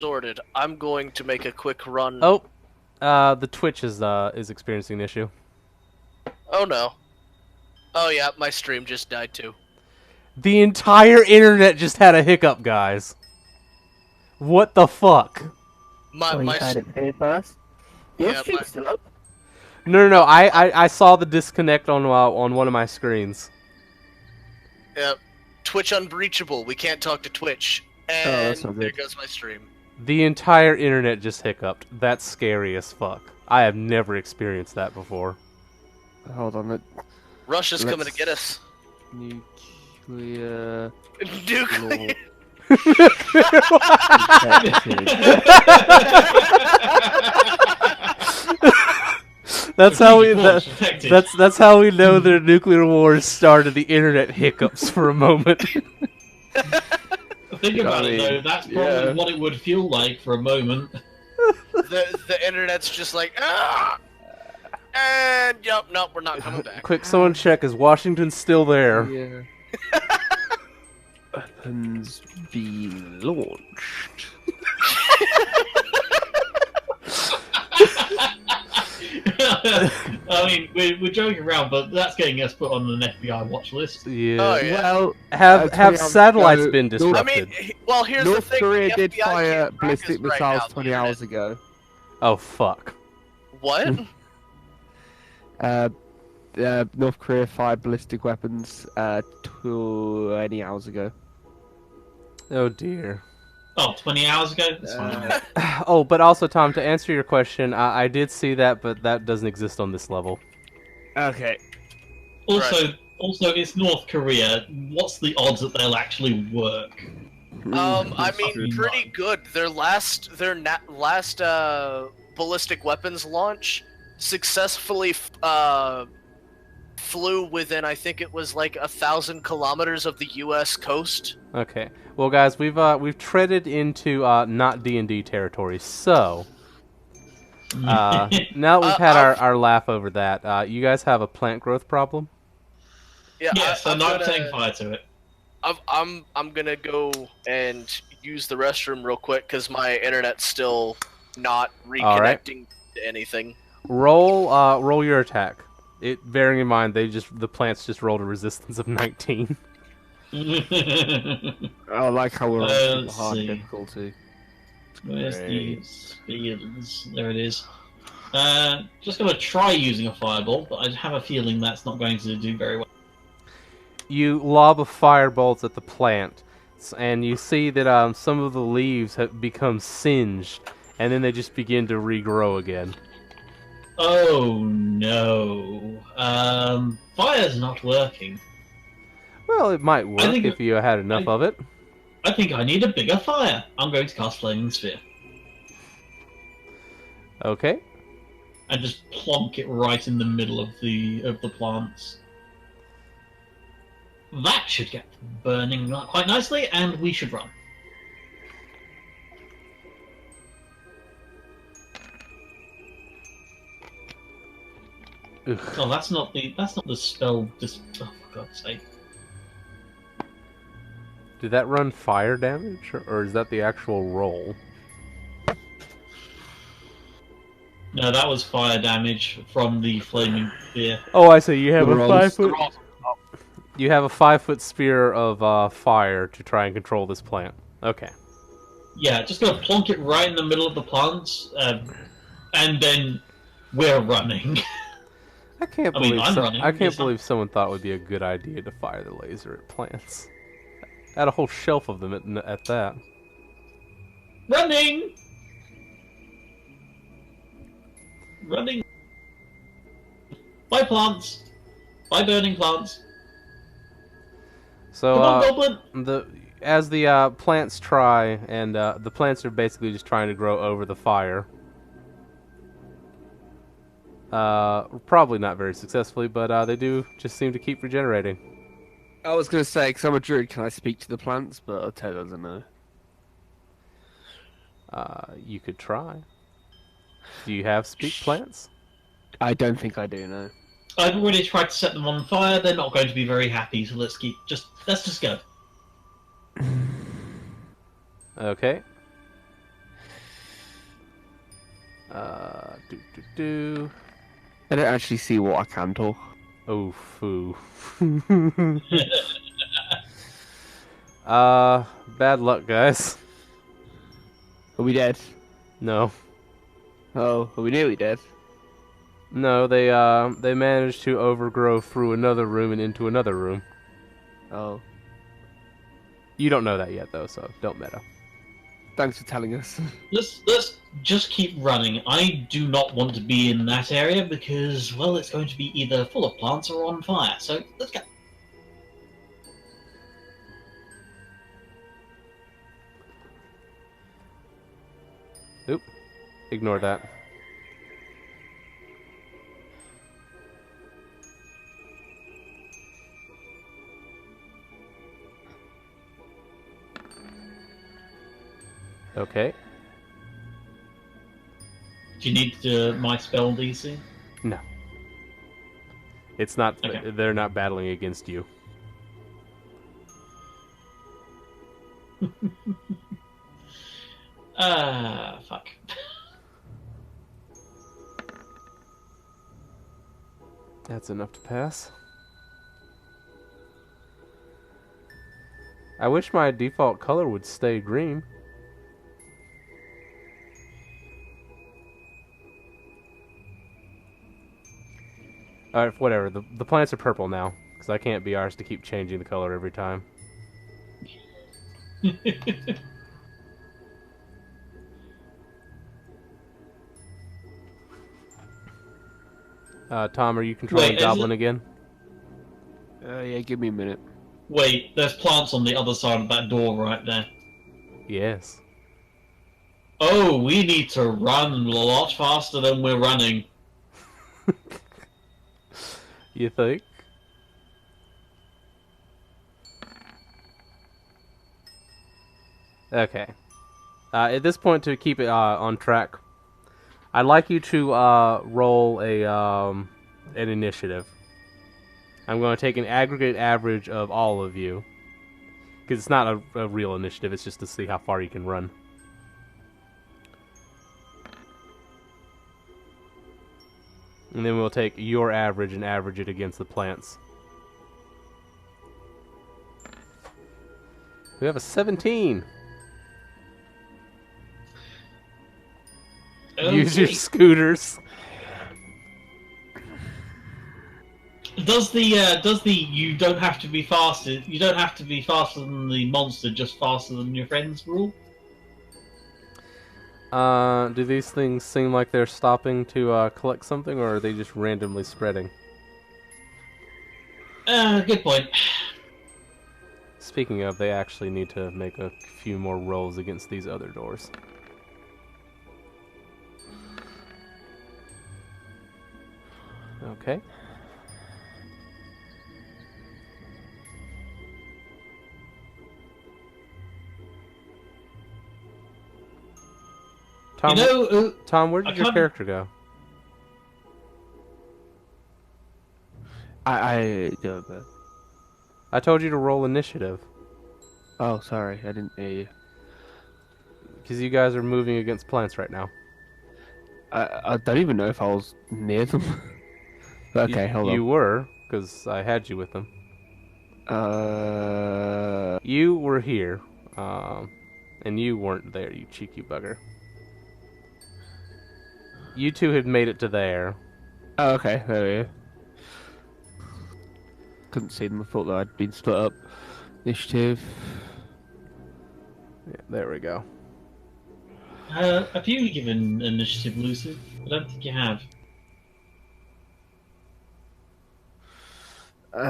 sorted. I'm going to make a quick run. Oh, the Twitch is experiencing an issue. Oh no. Oh yeah, my stream just died too. The entire internet just had a hiccup, guys. What the fuck? Oh, you had it here first? Your Yeah, stream's still up? No. I saw the disconnect on one of my screens. yeah, Twitch unbreachable. We can't talk to Twitch. And that's not there good. goes my stream. The entire internet just hiccuped. That's scary as fuck. I have never experienced that before. Hold on. Russia's coming to get us. Nuclear... Nuclear. That's how we. That's how we know the nuclear wars started. The internet hiccups for a moment. Think about it though. That's probably what it would feel like for a moment. The internet's just like and yep, nope, we're not coming back. Quick, someone check. Is Washington still there? Yeah. Weapons be launched. I mean, we're joking around, but that's getting us put on an FBI watch list. Yeah. Oh, yeah. Well, Have satellites been I disrupted? mean, well, here's the North thing. Korea the did FBI fire can't track ballistic us right missiles now, 20 hours ago. Oh fuck. What? North Korea fired ballistic weapons 20 hours ago. Oh dear. Oh, 20 hours ago? That's fine. Oh, but also, Tom, to answer your question, I did see that, but that doesn't exist on this level. Okay. Also, it's North Korea. What's the odds that they'll actually work? I mean, pretty good. Their last ballistic weapons launch successfully flew within, I think it was like 1,000 kilometers of the U.S. coast. Okay. Well, guys, we've treaded into not D&D territory, so now that we've had our laugh over that, you guys have a plant growth problem? Yeah. Yes, I'm not setting fire to it. I'm gonna go and use the restroom real quick because my internet's still not reconnecting to anything. Roll your attack. Bearing in mind the plants just rolled a resistance of 19. I like how we're on Let's hard see. difficulty. Where's the experience? There it is. Just gonna try using a fireball, but I have a feeling that's not going to do very well. You lob a firebolt at the plant, and you see that some of the leaves have become singed, and then they just begin to regrow again. Oh no. Fire's not working. Well, it might work if you had enough of it. I think I need a bigger fire. I'm going to cast Flaming Sphere. Okay. And just plonk it right in the middle of the plants. That should get burning quite nicely, and we should run. Ugh. Oh, that's not the spell. Just oh, for God's sake! Did that run fire damage, or is that the actual roll? No, that was fire damage from the flaming spear. Oh, I see. You have a Rolls. 5 foot. You have a 5-foot spear of fire to try and control this plant. Okay. Yeah, just gonna plonk it right in the middle of the plants, and then we're running. I can't I mean, believe I'm running. I can't Yes, believe someone thought it would be a good idea to fire the laser at plants. I had a whole shelf of them at that. Running! Running! By plants! By burning plants! So Come on, Goblin! as the plants try, and the plants are basically just trying to grow over the fire. Probably not very successfully, but they do just seem to keep regenerating. I was going to say, because I'm a druid, can I speak to the plants? But Ted doesn't know. You could try. Do you have speak plants? I don't think I do, no. I've already tried to set them on fire. They're not going to be very happy. So let's just go. Okay. Do. I don't actually see what I can talk. Oh, foo. Bad luck, guys. Are we dead? No. Oh, are we nearly dead? No, they managed to overgrow through another room and into another room. Oh. You don't know that yet, though, so don't meta. Thanks for telling us. Let's just keep running. I do not want to be in that area because, well, it's going to be either full of plants or on fire. So let's go. Oop. Ignore that. Okay. Do you need my spell DC? No. It's not. Okay. They're not battling against you. Fuck. That's enough to pass. I wish my default color would stay green. Alright, whatever. The plants are purple now, because I can't be arsed to keep changing the color every time. Tom, are you controlling Wait, Goblin again? Yeah, give me a minute. Wait, there's plants on the other side of that door right there. Yes. Oh, we need to run a lot faster than we're running. You think? Okay. At this point, to keep it on track, I'd like you to roll an initiative. I'm going to take an aggregate average of all of you, because it's not a real initiative. It's just to see how far you can run. And then we'll take your average and average it against the plants. We have a 17. Okay. Use your scooters. Does the you don't have to be faster than the monster, just faster than your friends rule? Do these things seem like they're stopping to collect something, or are they just randomly spreading? Good point. Speaking of, they actually need to make a few more rolls against these other doors. Okay. Tom, Tom, where did your character go? I don't know. I told you to roll initiative. Oh, sorry, I didn't hear you. Because you guys are moving against plants right now. I don't even know if I was near them. Okay, hold on. You were, because I had you with them. Uh, You were here, and you weren't there, you cheeky bugger. You two had made it to there. oh, okay, there we go. Couldn't see them. I thought that I'd been split up. Initiative. Yeah, there we go. Have you given initiative, Lucy? I don't think you have.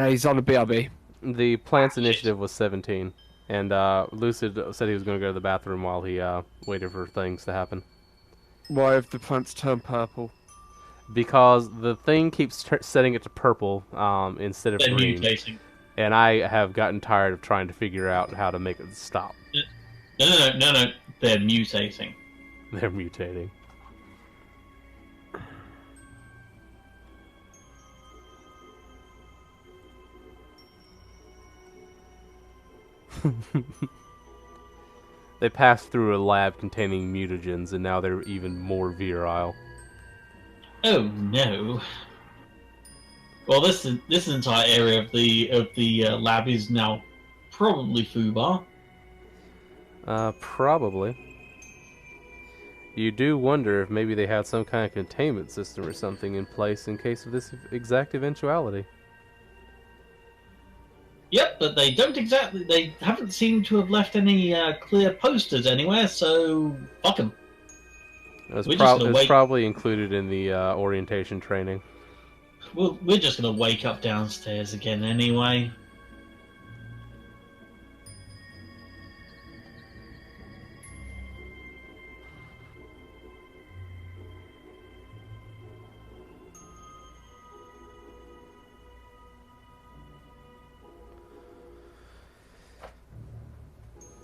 He's on a BRB. The plant's initiative was 17, and Lucid said he was going to go to the bathroom while he waited for things to happen. Why have the plants turned purple? Because the thing keeps setting it to purple instead of They're green. mutating. And I have gotten tired of trying to figure out how to make it stop. No. They're mutating. They're mutating. They passed through a lab containing mutagens, and now they're even more virile. Oh no. Well, this entire area of the lab is now probably foobar. Probably. You do wonder if maybe they had some kind of containment system or something in place in case of this exact eventuality. Yep, but they haven't seemed to have left any clear posters anywhere, so fuck them. It was probably included in the orientation training. We're just gonna wake up downstairs again anyway.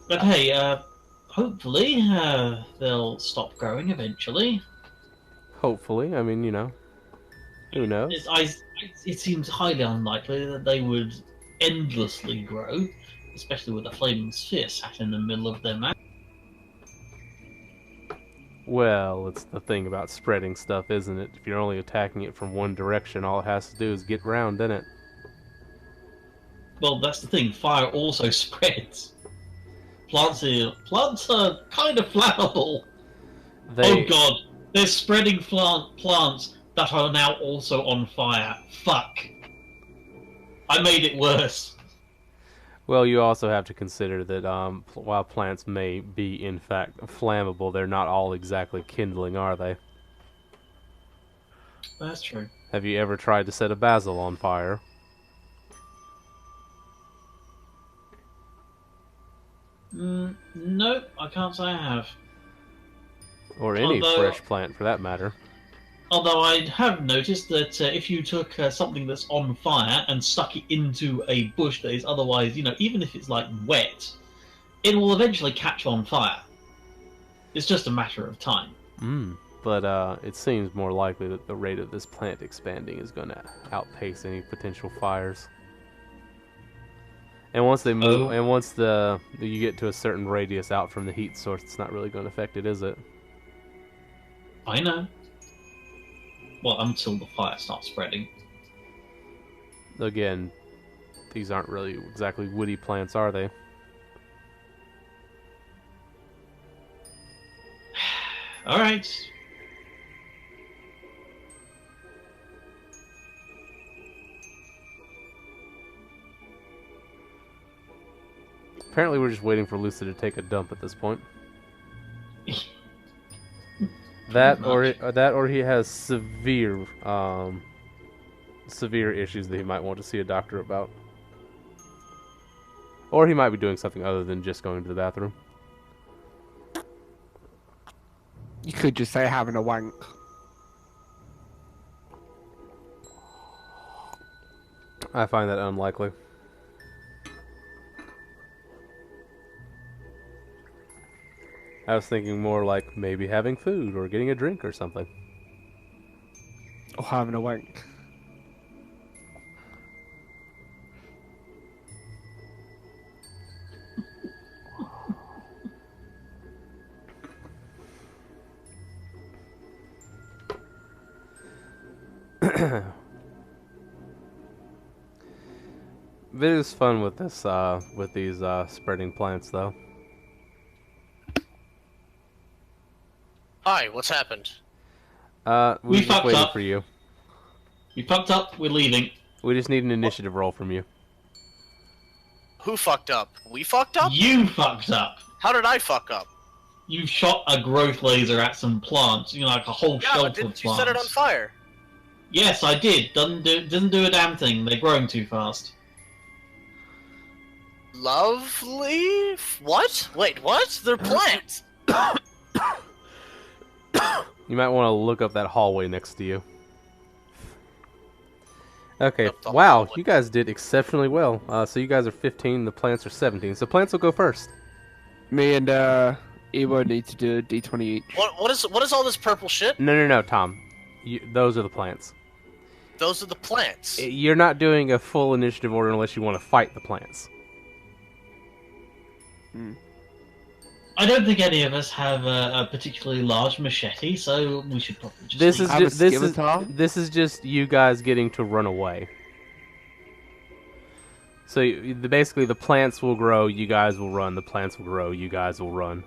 But hey, hopefully they'll stop growing eventually. Hopefully, I mean, you know, who knows? It seems highly unlikely that they would endlessly grow, especially with a flaming sphere sat in the middle of their map. Well, it's the thing about spreading stuff, isn't it? If you're only attacking it from one direction, all it has to do is get round, doesn't it? Well, that's the thing. Fire also spreads. Plants are kind of flammable. Oh god, they're spreading plants that are now also on fire. Fuck. I made it worse. Well, you also have to consider that while plants may be, in fact, flammable, they're not all exactly kindling, are they? That's true. Have you ever tried to set a basil on fire? No, I can't say I have. Or any fresh plant, for that matter. Although I have noticed that if you took something that's on fire and stuck it into a bush that is otherwise, you know, even if it's like wet, it will eventually catch on fire. It's just a matter of time. But it seems more likely that the rate of this plant expanding is going to outpace any potential fires. And once they move, and once you get to a certain radius out from the heat source, it's not really going to affect it, is it? I know. Well, until the fire starts spreading. Again, these aren't really exactly woody plants, are they? All right. Apparently we're just waiting for Lucid to take a dump at this point. That or he has severe issues that he might want to see a doctor about. Or he might be doing something other than just going to the bathroom. You could just say having a wank. I find that unlikely. I was thinking more like maybe having food or getting a drink or something. Or having a wank. It is fun with this, with these spreading plants, though. Hi, what's happened? We just fucked waiting up. for you. You fucked up. We're leaving. We just need an initiative roll from you. Who fucked up? We fucked up? You fucked up. How did I fuck up? You shot a growth laser at some plants. You know, like a whole Yeah, shelter but of didn't plants. you set it on fire? Yes, I did. Doesn't do a damn thing. They're growing too fast. Lovely? What? Wait, what? They're plants! You might want to look up that hallway next to you. Okay, Up the wow, hallway. you guys did exceptionally well. So you guys are 15, the plants are 17. So plants will go first. Me and Evo need to do a D20 each. What is all this purple shit? No, Tom. Those are the plants. Those are the plants. You're not doing a full initiative order unless you want to fight the plants. I don't think any of us have a particularly large machete, so we should probably just. This is just you guys getting to run away. So basically, the plants will grow, you guys will run. The plants will grow, you guys will run.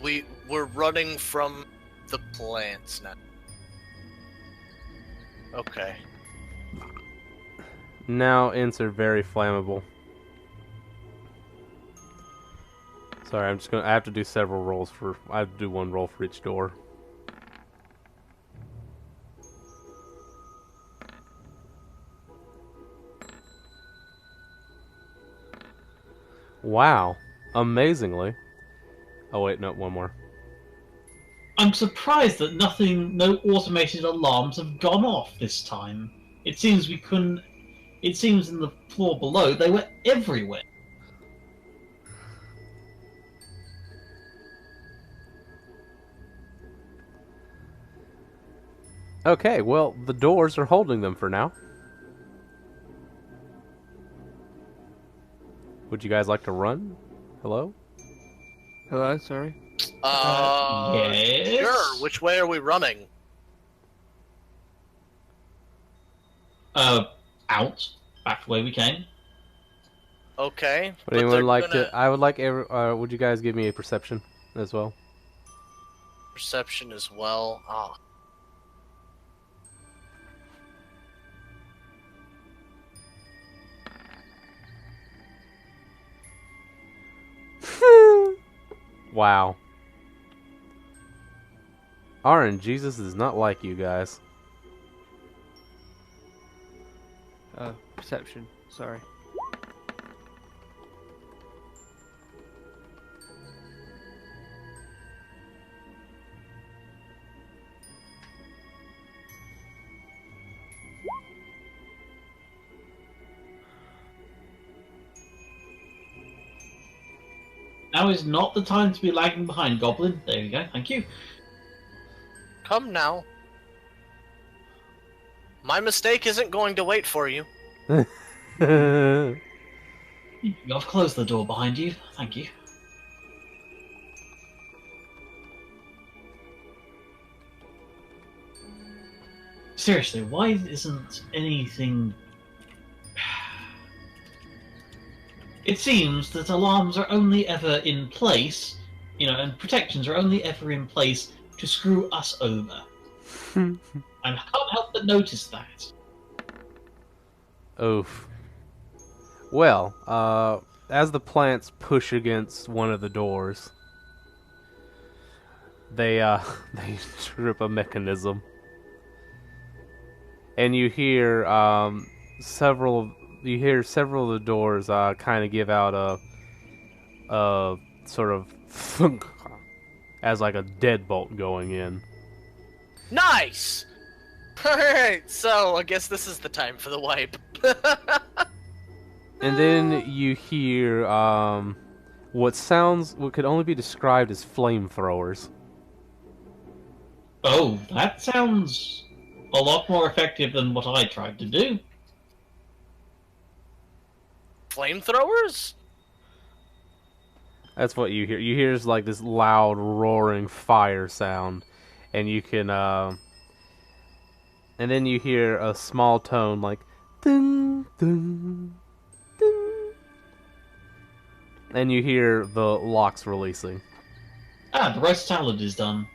We're running from the plants now. Okay. Now, ints are very flammable. Sorry, I have to do several rolls I have to do one roll for each door. Wow. Amazingly. Oh wait, no, one more. I'm surprised that no automated alarms have gone off this time. It seems we couldn't. It seems in the floor below they were everywhere. Okay, well, the doors are holding them for now. Would you guys like to run? Hello? Hello, sorry. Yes. Sure. Which way are we running? Out. Back the way we came. Okay. Would anyone like to? I would like. Would you guys give me a perception as well? Perception as well. Ah. Wow. Jesus is not like you guys. Perception. Sorry. Now is not the time to be lagging behind, Goblin. There you go. Thank you. Come now. My mistake isn't going to wait for you. I've closed the door behind you. Thank you. Seriously, why isn't anything... It seems that alarms are only ever in place, and protections are only ever in place to screw us over. I can't help but notice that. Oof. Well, as the plants push against one of the doors, they trip a mechanism, and you hear several of the doors kind of give out a sort of thunk as like a deadbolt going in. Nice! Alright, so I guess this is the time for the wipe. And then you hear what could only be described as flamethrowers. Oh, that sounds a lot more effective than what I tried to do. Flamethrowers? That's what you hear. You hear just like this loud roaring fire sound, and you can and then you hear a small tone like ding ding ding, and you hear the locks releasing. Ah, the roast salad is done.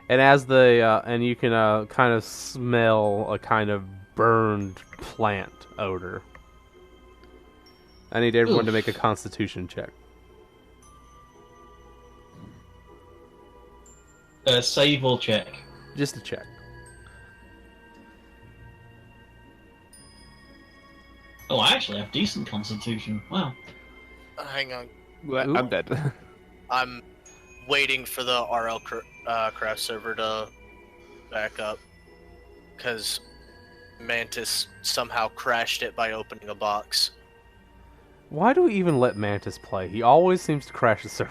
And as and you can kind of smell a kind of burned plant odor. I need everyone to make a Constitution check. Save or check? Just a check. Oh, I actually have decent Constitution. Wow. Hang on. Well, I'm dead. I'm waiting for the RL craft server to back up, because Mantis somehow crashed it by opening a box. Why do we even let Mantis play? He always seems to crash the server.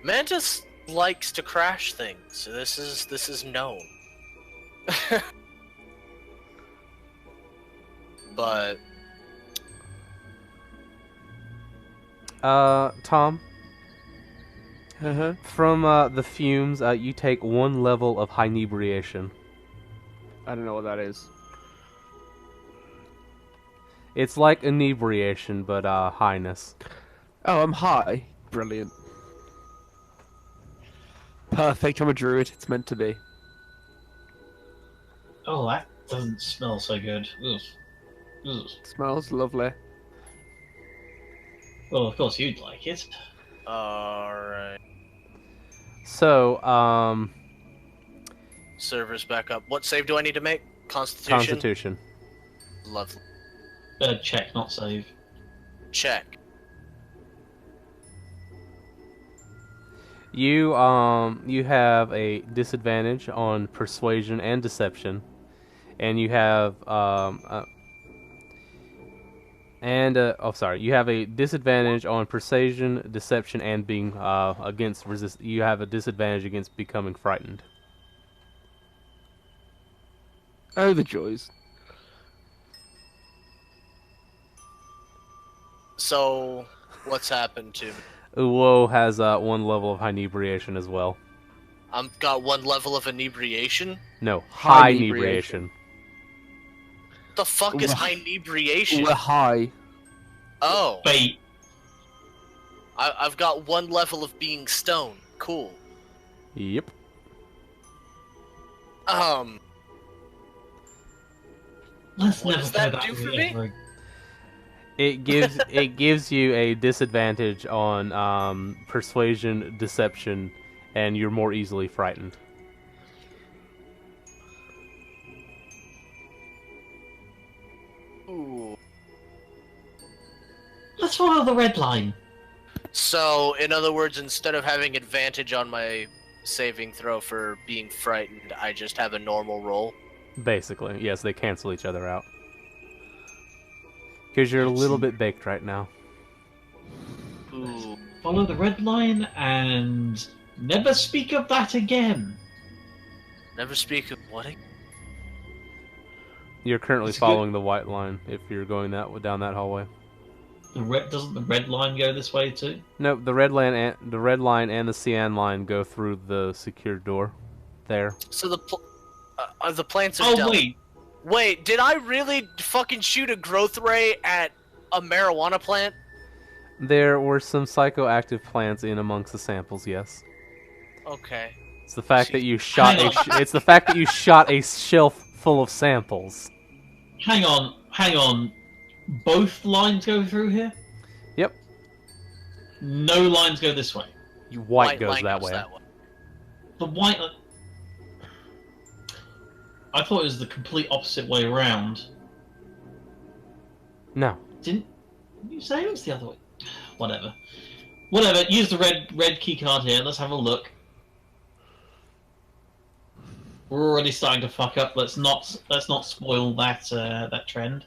Mantis likes to crash things. This is known. But Tom, Uh-huh. from the fumes, you take 1 level of inebriation. I don't know what that is. It's like inebriation, but highness. Oh, I'm high. Brilliant. Perfect. I'm a druid. It's meant to be. Oh, that doesn't smell so good. Ugh. Ugh. Smells lovely. Well, of course you'd like it. Alright. So, Server's back up. What save do I need to make? Constitution? Constitution. Lovely. Check, not save. Check. You have a disadvantage on persuasion and deception, and you have you have a disadvantage on persuasion, deception, and being against resist. You have a disadvantage against becoming frightened. Oh, the joys. So, what's happened to me? L.E.O has 1 level of inebriation as well. I've got 1 level of inebriation? No, High inebriation. What the fuck is inebriation? We're high. Oh, Bait. I've got 1 level of being stoned. Cool. Yep. Let's What never does play that do with for it me? ever. It gives you a disadvantage on persuasion, deception, and you're more easily frightened. Ooh. Let's follow the red line. So, in other words, instead of having advantage on my saving throw for being frightened, I just have a normal roll. Basically, yes, they cancel each other out. Because you're a little bit baked right now. Ooh. Follow the red line and never speak of that again. Never speak of what? You're currently It's following the white line if you're going down that hallway. Doesn't the red line go this way too? Nope, the red line and the cyan line go through the secured door. There. So the plants are Oh wait, Wait, did I really fucking shoot a growth ray at a marijuana plant? There were some psychoactive plants in amongst the samples, yes. Okay. It's the fact that you shot it's the fact that you shot a shelf full of samples. hang on. Both lines go through here? Yep. No lines go this way. White goes line that way. The white. I thought it was the complete opposite way around. No. Didn't you say it was the other way? Whatever. Whatever. Use the red key card here. Let's have a look. We're already starting to fuck up. Let's not spoil that that trend.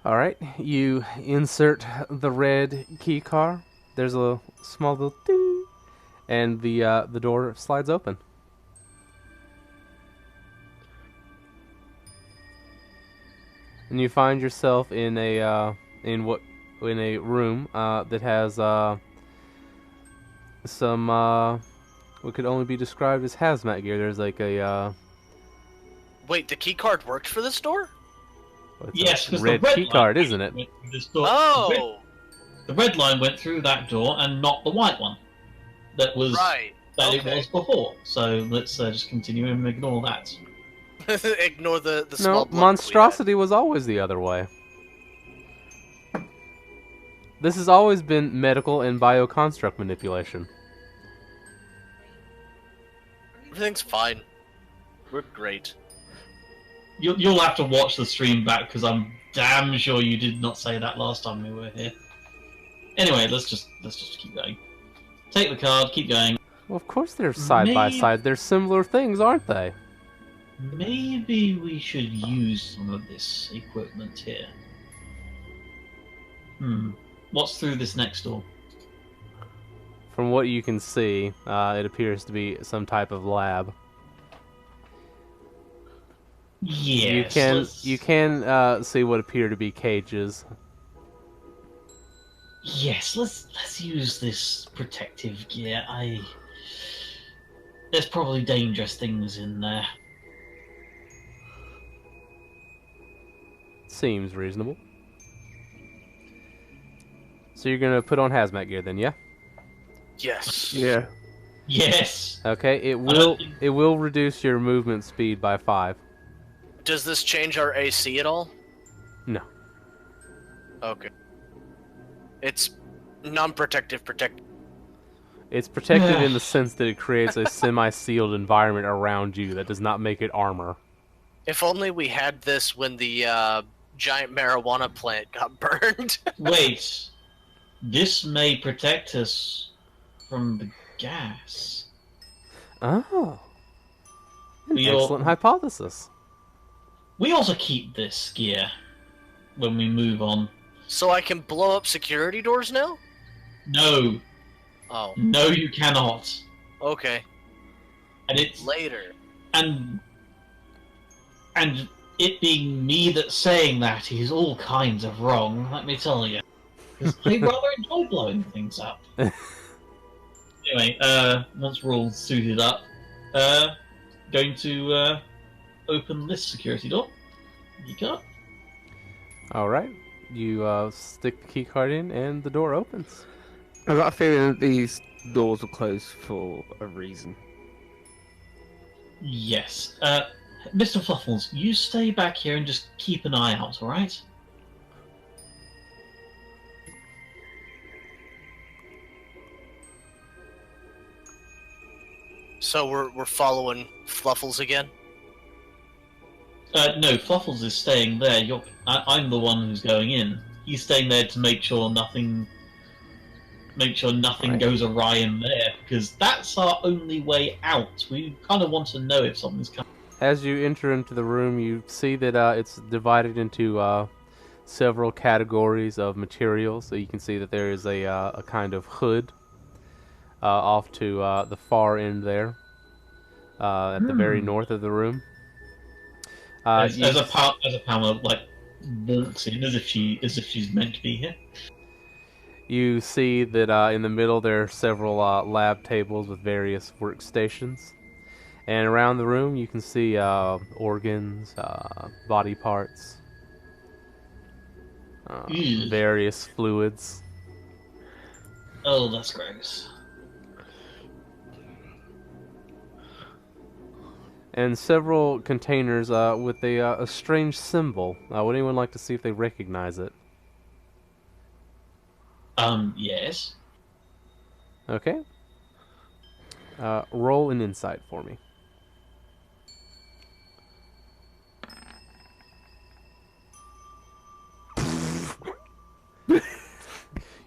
All right, you insert the red key card. There's a small little ding, and the door slides open. And you find yourself in a room that has some what could only be described as hazmat gear. There's like a Wait, the key card worked for this door? Yes, because red the red key card, isn't it? Oh! The red line went through that door and not the white one. That was Right. that Okay. it was before. So let's just continue and ignore that. Ignore the small No, blood monstrosity was always the other way. This has always been medical and bioconstruct manipulation. Everything's fine. We're great. You'll have to watch the stream back because I'm damn sure you did not say that last time we were here. Anyway, let's just keep going. Take the card, keep going. Well, of course they're side by side. They're similar things, aren't they? Maybe we should use some of this equipment here. What's through this next door? From what you can see, it appears to be some type of lab. Yes. You can see what appear to be cages. Yes, let's use this protective gear. There's probably dangerous things in there. Seems reasonable. So you're gonna put on hazmat gear then, yeah? Yes. Yeah. Yes. Okay. It I don't will think- it will reduce your movement speed by 5. Does this change our AC at all? No. Okay. It's non-protective. It's protective in the sense that it creates a semi-sealed environment around you that does not make it armor. If only we had this when the giant marijuana plant got burned. Wait. This may protect us from the gas. Oh. We Excellent hypothesis. We also keep this gear when we move on. So I can blow up security doors now? No. Oh, No, you cannot. okay. And it's Later. and it being me that's saying that is all kinds of wrong, let me tell you. 'Cause I rather enjoy blowing things up. Anyway, once we're all suited up, going to open this security door. You go. Alright. You stick the key card in and the door opens. I've got a feeling that these doors will close for a reason. Yes. Mr. Fluffles, you stay back here and just keep an eye out, alright? So we're following Fluffles again? No, Fluffles is staying there. I'm the one who's going in. He's staying there to make sure nothing Right. goes awry in there, because that's our only way out. We kind of want to know if something's coming. As you enter into the room, you see that it's divided into several categories of materials. So you can see that there is a kind of hood off to the far end there, at the very north of the room. As a Pamela like walks in as if she's meant to be here. You see that in the middle there are several lab tables with various workstations. And around the room you can see organs, body parts, Ew. various fluids. Oh, that's gross. And several containers with a strange symbol. Would anyone like to see if they recognize it? Yes. Okay. Roll an insight for me.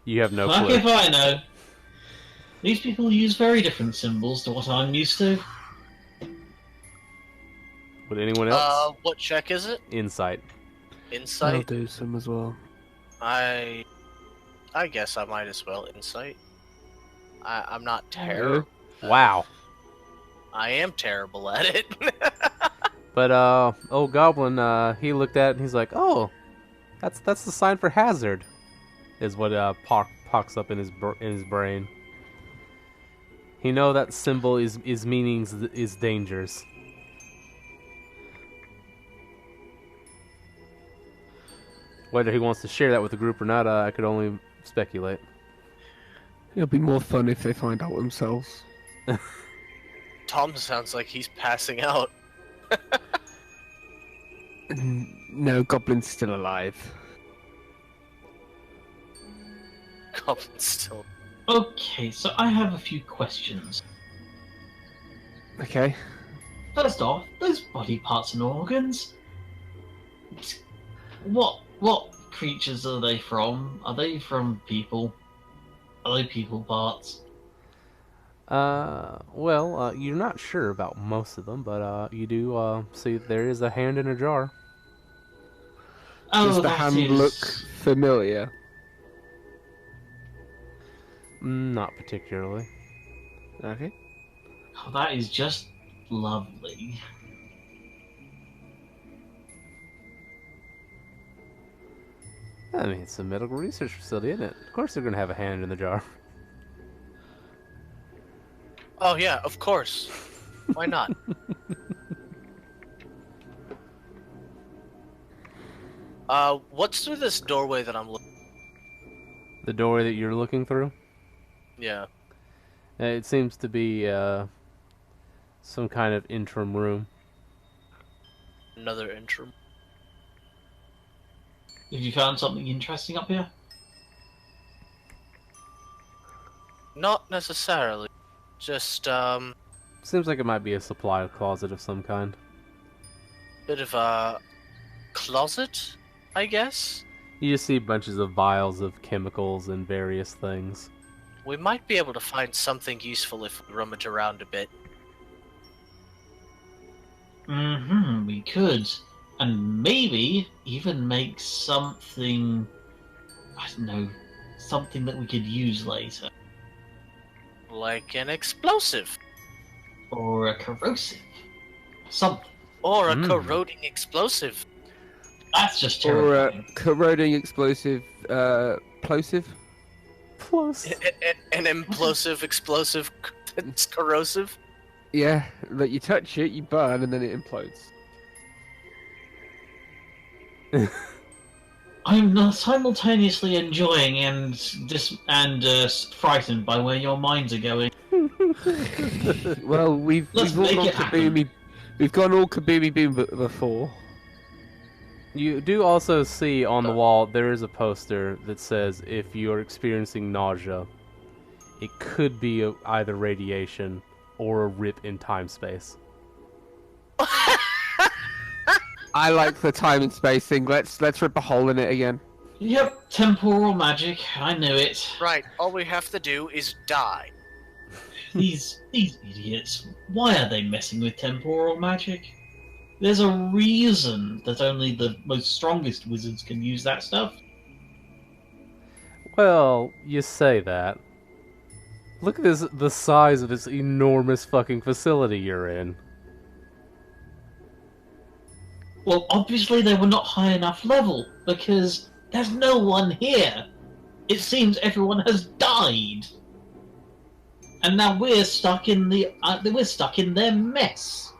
You have no Fuck clue. if I know. These people use very different symbols to what I'm used to. Would anyone else? What check is it? Insight. I'll Insight? do some as well. I guess I might as well insight. I'm not terrible. Wow. I am terrible at it. But old Goblin, he looked at it and he's like, "Oh, that's the sign for hazard," is what pops up in his brain. He know that symbol is meanings is dangers. Whether he wants to share that with the group or not, I could only speculate. It'll be more fun if they find out themselves. Tom sounds like he's passing out. No, Goblin's still alive. Goblin still. Okay, so I have a few questions. Okay. First off, those body parts and organs. What creatures are they from? Are they from people? Are they people parts? Well, you're not sure about most of them, but you do see that there is a hand in a jar. Oh, Does the that hand is- look familiar? Not particularly. Okay. Oh, that is just lovely. I mean, it's a medical research facility, isn't it? Of course they're going to have a hand in the jar. Oh yeah, of course. Why not? What's through this doorway that I'm looking? The doorway that you're looking through? Yeah. It seems to be some kind of interim room. Another interim. Have you found something interesting up here? Not necessarily. Just, Seems like it might be a supply closet of some kind. bit of a closet, I guess? You just see bunches of vials of chemicals and various things. We might be able to find something useful if we rummage around a bit. Mm-hmm, we could. And maybe even make something... I don't know. Something that we could use later. Like an explosive. Or a corrosive. Something. Or a corroding explosive. That's just Or terrifying. a corroding explosive, plosive? Close. An implosive explosive that's corrosive. Yeah, like you touch it, you burn, and then it implodes. I'm not simultaneously enjoying and frightened by where your minds are going. Well, we've Let's all make gone it happen. kaboomy. We've gone all kaboomy boom before. You do also see on the wall there is a poster that says if you are experiencing nausea, it could be either radiation or a rip in time-space. I like the time and space thing. Let's rip a hole in it again. Yep, temporal magic. I knew it. Right, all we have to do is die. These idiots. Why are they messing with temporal magic? There's a reason that only the most strongest wizards can use that stuff. Well, you say that. Look at the size of this enormous fucking facility you're in. Well, obviously they were not high enough level, because there's no one here. It seems everyone has died. And now we're stuck in their mess.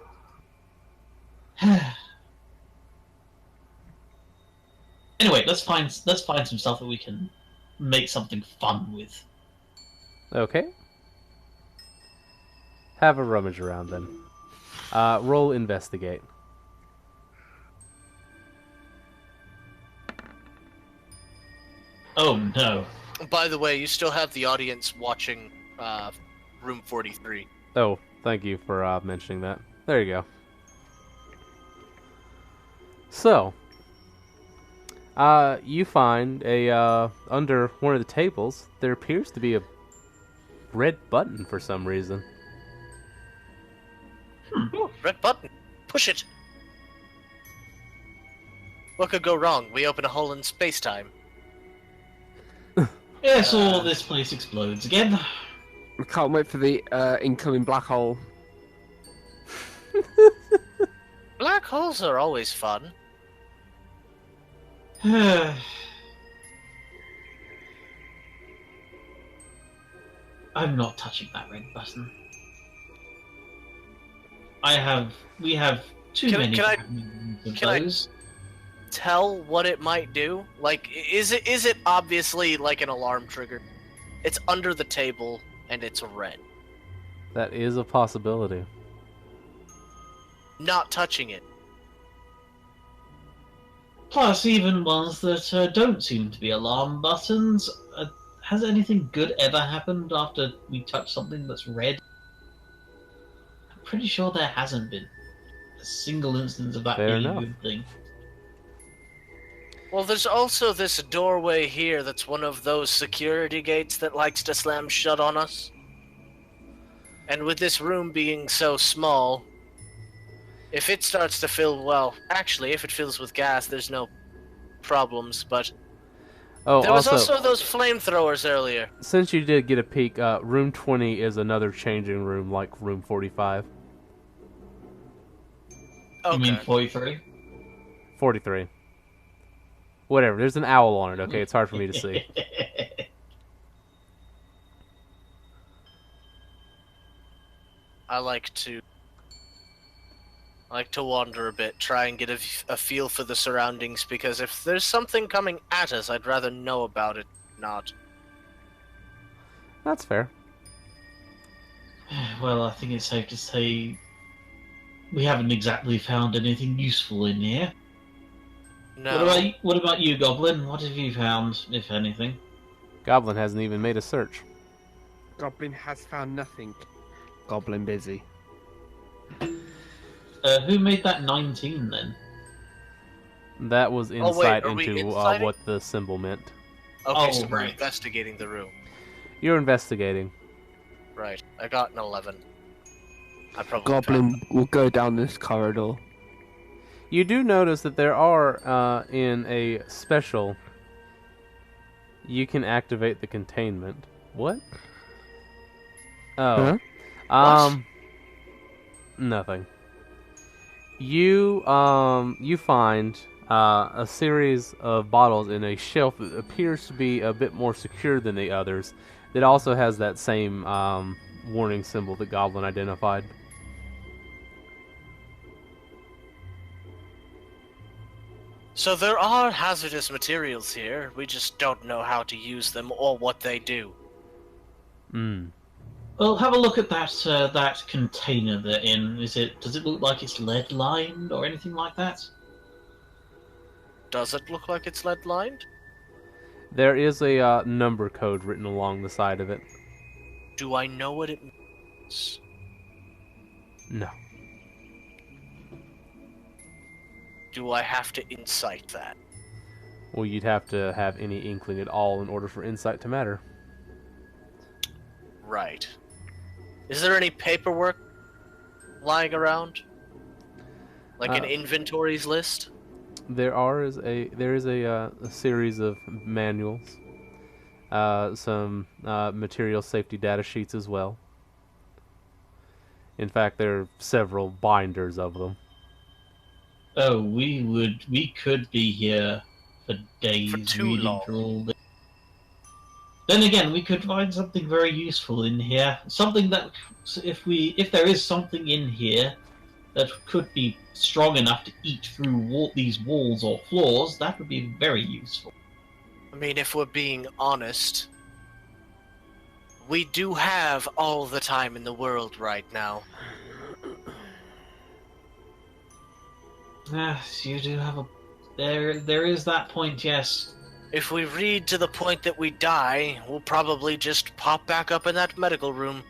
Anyway, let's find some stuff that we can make something fun with. Okay. Have a rummage around then. Roll investigate. Oh no. By the way, you still have the audience watching room 43. Oh, thank you for mentioning that. There you go. So, you find under one of the tables, there appears to be a red button for some reason. Ooh, red button. Push it. What could go wrong? We open a hole in space-time. Yeah, so this place explodes again. I can't wait for the incoming black hole. Black holes are always fun. I'm not touching that red button. We have too many of those. Tell what it might do? Like, is it obviously like an alarm trigger? It's under the table and it's red. That is a possibility. Not touching it. Plus, even ones that don't seem to be alarm buttons. Has anything good ever happened after we touch something that's red? I'm pretty sure there hasn't been a single instance of that Fair being a enough. good thing. Well, there's also this doorway here that's one of those security gates that likes to slam shut on us. And with this room being so small, if it starts to fill, well, actually, if it fills with gas, there's no problems, but Oh, there was also those flamethrowers earlier. since you did get a peek, room 20 is another changing room like room 45. Okay. You mean 43? 43. Whatever. There's an owl on it. Okay, it's hard for me to see. I like to wander a bit, try and get a feel for the surroundings, because if there's something coming at us, I'd rather know about it, not. That's fair. Well, I think it's safe to say we haven't exactly found anything useful in here. No. What about you, Goblin? What have you found, if anything? Goblin hasn't even made a search. Goblin has found nothing. Goblin busy. Who made that 19 then? That was insight into inciting? what the symbol meant. Okay, so we're right. investigating the room. You're investigating. Right. I got an 11. I probably Goblin will go down this corridor. You do notice that there are, in a special, you can activate the containment. What? Oh. Huh? Nothing. You find a series of bottles in a shelf that appears to be a bit more secure than the others. That also has that same warning symbol that Goblin identified. So there are hazardous materials here. We just don't know how to use them or what they do. Hmm. Well, have a look at that container they're in. Does it look like it's lead lined or anything like that? Does it look like it's lead lined? There is a number code written along the side of it. Do I know what it means? No. Do I have to incite that? Well, you'd have to have any inkling at all in order for insight to matter. Right. Is there any paperwork lying around? Like an inventories list? There is a series of manuals, some material safety data sheets as well. In fact, there are several binders of them. Oh, we could be here for days For too reading long. through all this. Then again, we could find something very useful in here. Something that, if there is something in here that could be strong enough to eat through these walls or floors, that would be very useful. I mean, if we're being honest, we do have all the time in the world right now. Yes, you do have a... There is that point, yes. If we read to the point that we die, we'll probably just pop back up in that medical room.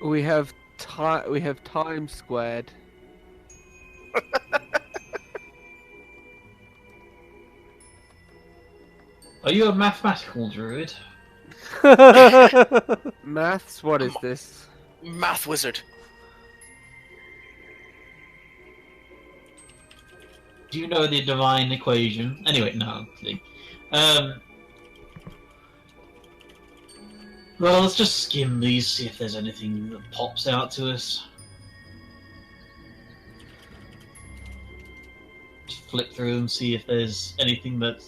We have time squared. Are you a mathematical druid? Maths, what is this? Math wizard. Do you know the divine equation? Anyway, no, I'm kidding. Well, let's just skim these, see if there's anything that pops out to us. Just flip through and see if there's anything that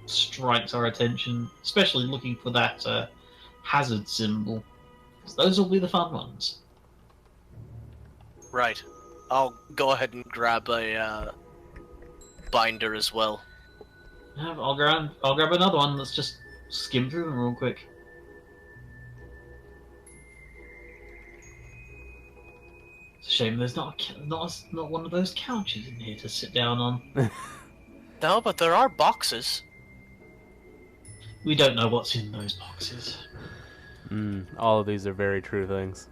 strikes our attention, especially looking for that hazard symbol. 'Cause those will be the fun ones. Right. I'll go ahead and grab a binder as well. Yeah, I'll grab another one. Let's just skim through them real quick. It's a shame there's not one of those couches in here to sit down on. No, but there are boxes. We don't know what's in those boxes. All of these are very true things.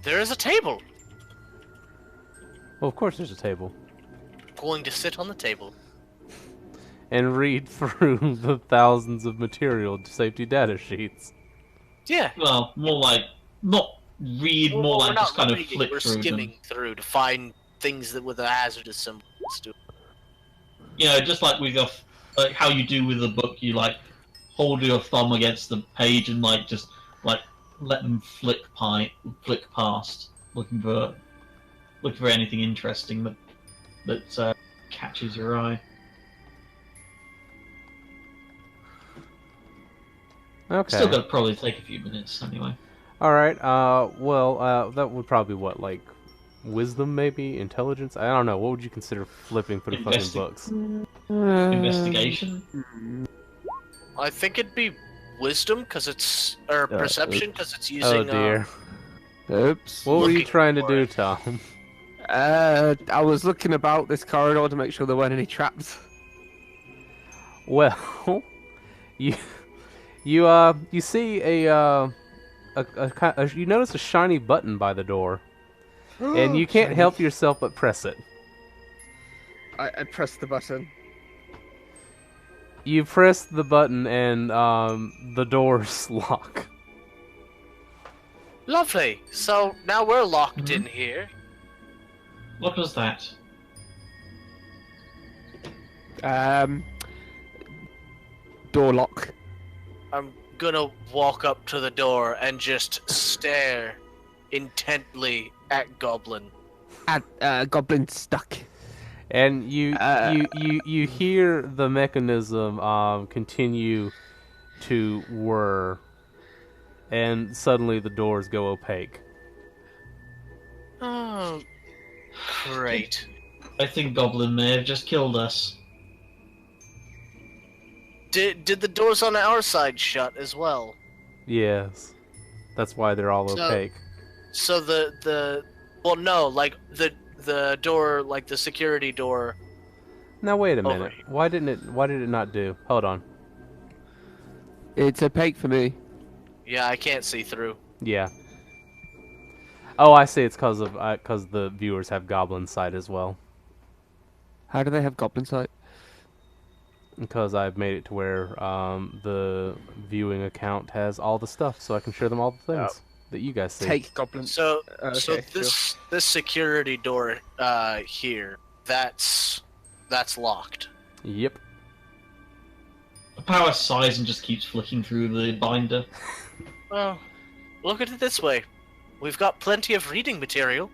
There is a table. Well, of course there's a table. Going to sit on the table. And read through the thousands of material safety data sheets. Yeah. Well, more like not read, more like just kind of flip we're through skimming them. through to find things that with a hazardous symbol. You know, just like with like how you do with the book, you like hold your thumb against the page and like just like let them flick past, looking for anything interesting. But that catches your eye. Okay. Still got to probably take a few minutes anyway. All right. Well, that would probably be what, like, wisdom, maybe intelligence. I don't know. What would you consider flipping through fucking books? Investigation. I think it'd be wisdom, because it's or perception, because it's using. Oh dear. Oops. What were you looking trying to for do, it. Tom? I was looking about this corridor to make sure there weren't any traps. Well, you you see you notice a shiny button by the door, and you can't Shiny. help yourself but press it. I pressed the button. You press the button, and the doors lock. Lovely. So now we're locked in here. What was that? Door lock. I'm gonna walk up to the door and just stare intently at Goblin. Goblin stuck. And you hear the mechanism continue to whir, and suddenly the doors go opaque. Oh, great. I think Goblin may have just killed us. Did the doors on our side shut as well? Yes, that's why they're all opaque. So well, no, like the door, like the security door. Now wait a Over minute. here. Why did it not do? Hold on. It's opaque for me. Yeah, I can't see through. Yeah. Oh, I see. It's because the viewers have goblin sight as well. How do they have goblin sight? Because I've made it to where the viewing account has all the stuff, so I can show them all the things that you guys see. Take goblin. So Okay, this security door here, that's locked. Yep. The power sighs and just keeps flicking through the binder. Well, look at it this way. We've got plenty of reading material.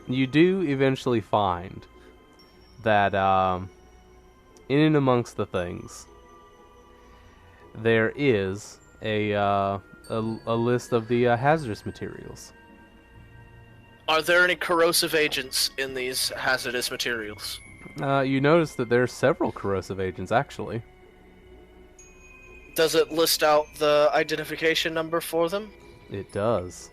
You do eventually find that in and amongst the things, there is a list of the hazardous materials. Are there any corrosive agents in these hazardous materials? You notice that there are several corrosive agents, actually. Does it list out the identification number for them? It does.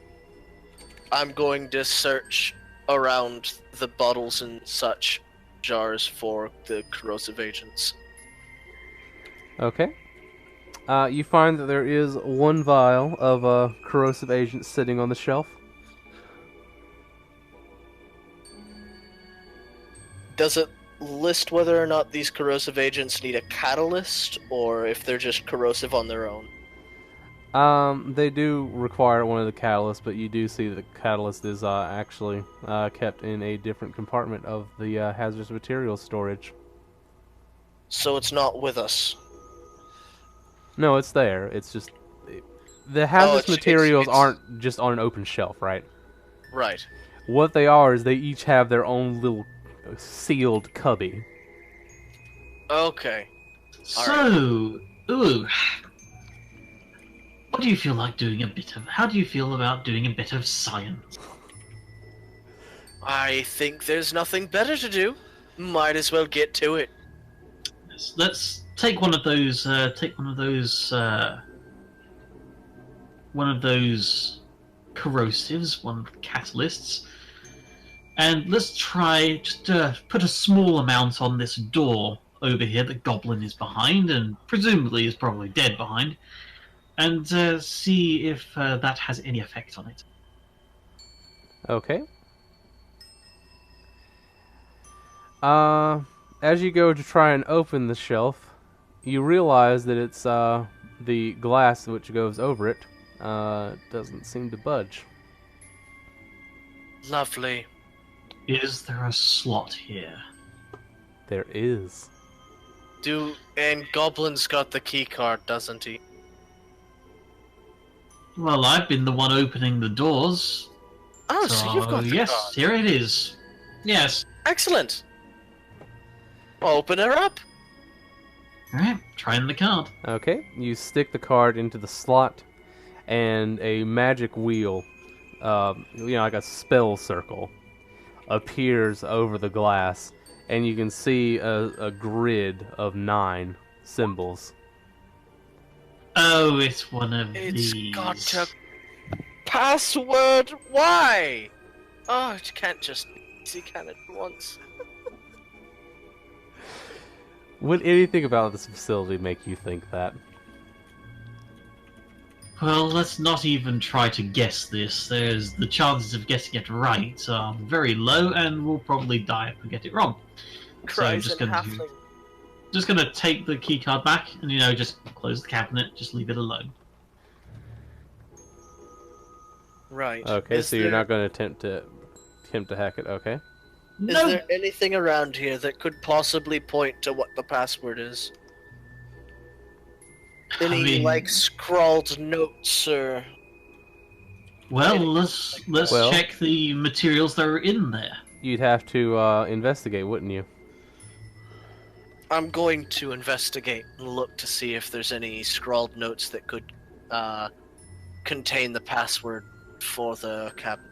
I'm going to search around the bottles and such jars for the corrosive agents. Okay. You find that there is one vial of corrosive agent sitting on the shelf. Does it list whether or not these corrosive agents need a catalyst, or if they're just corrosive on their own? They do require one of the catalysts, but you do see that the catalyst is actually kept in a different compartment of the hazardous materials storage. So it's not with us. No, it's there. It's just the hazardous materials it's- aren't just on an open shelf, right? Right. What they are is they each have their own little sealed cubby. Okay. So, ooh. What do you feel like doing how do you feel about doing a bit of science? I think there's nothing better to do. Might as well get to it. Let's take one of those, corrosives, one of the catalysts, and let's try just to put a small amount on this door over here that Goblin is behind, and presumably is probably dead behind, and see if that has any effect on it. Okay. As you go to try and open the shelf, you realize that it's the glass which goes over it doesn't seem to budge. Lovely. Is there a slot here? There is. And Goblin's got the key card, doesn't he? Well, I've been the one opening the doors. Oh, so you've got the yes, card. here it is. Yes. Excellent. Open her up. Alright, trying the card. Okay, you stick the card into the slot, and a magic wheel, like a spell circle, appears over the glass, and you can see a grid of 9 symbols. Oh, it's one of It's these. got a password. Why? Oh, you can't just can it once. Would anything about this facility make you think that? Well, let's not even try to guess this. There's the chances of getting it right are very low, and we'll probably die if we get it wrong. Cries just and gonna halfling. Just gonna take the key card back, and just close the cabinet. Just leave it alone. Right. Okay, so you're not going to attempt to hack it. Okay. Is there anything around here that could possibly point to what the password is? Any like scrawled notes or? Well, let's check the materials that are in there. You'd have to investigate, wouldn't you? I'm going to investigate and look to see if there's any scrawled notes that could contain the password for the cabinet.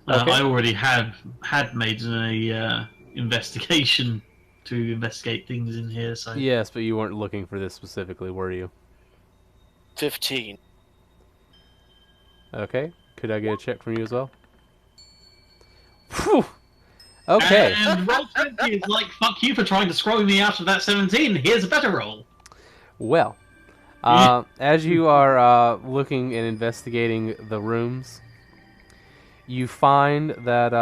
Okay. I already had made a investigation to investigate things in here. So Yes, but you weren't looking for this specifically, were you? 15. Okay. Could I get a check from you as well? Phew! Okay. And roll 20 is like, fuck you for trying to scroll me out of that 17. Here's a better roll. Well, as you are looking and investigating the rooms, you find that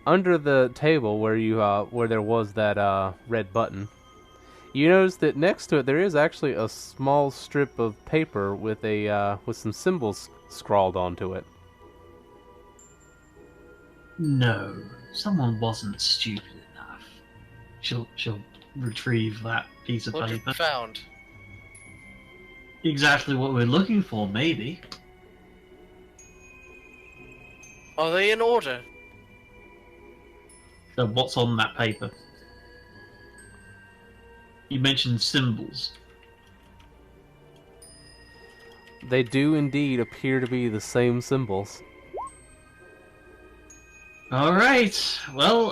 under the table where there was that red button, you notice that next to it there is actually a small strip of paper with some symbols scrawled onto it. No, someone wasn't stupid enough. She'll retrieve that piece of What have paper. you found? Exactly what we're looking for, maybe. Are they in order? So what's on that paper? You mentioned symbols. They do indeed appear to be the same symbols. Alright, well,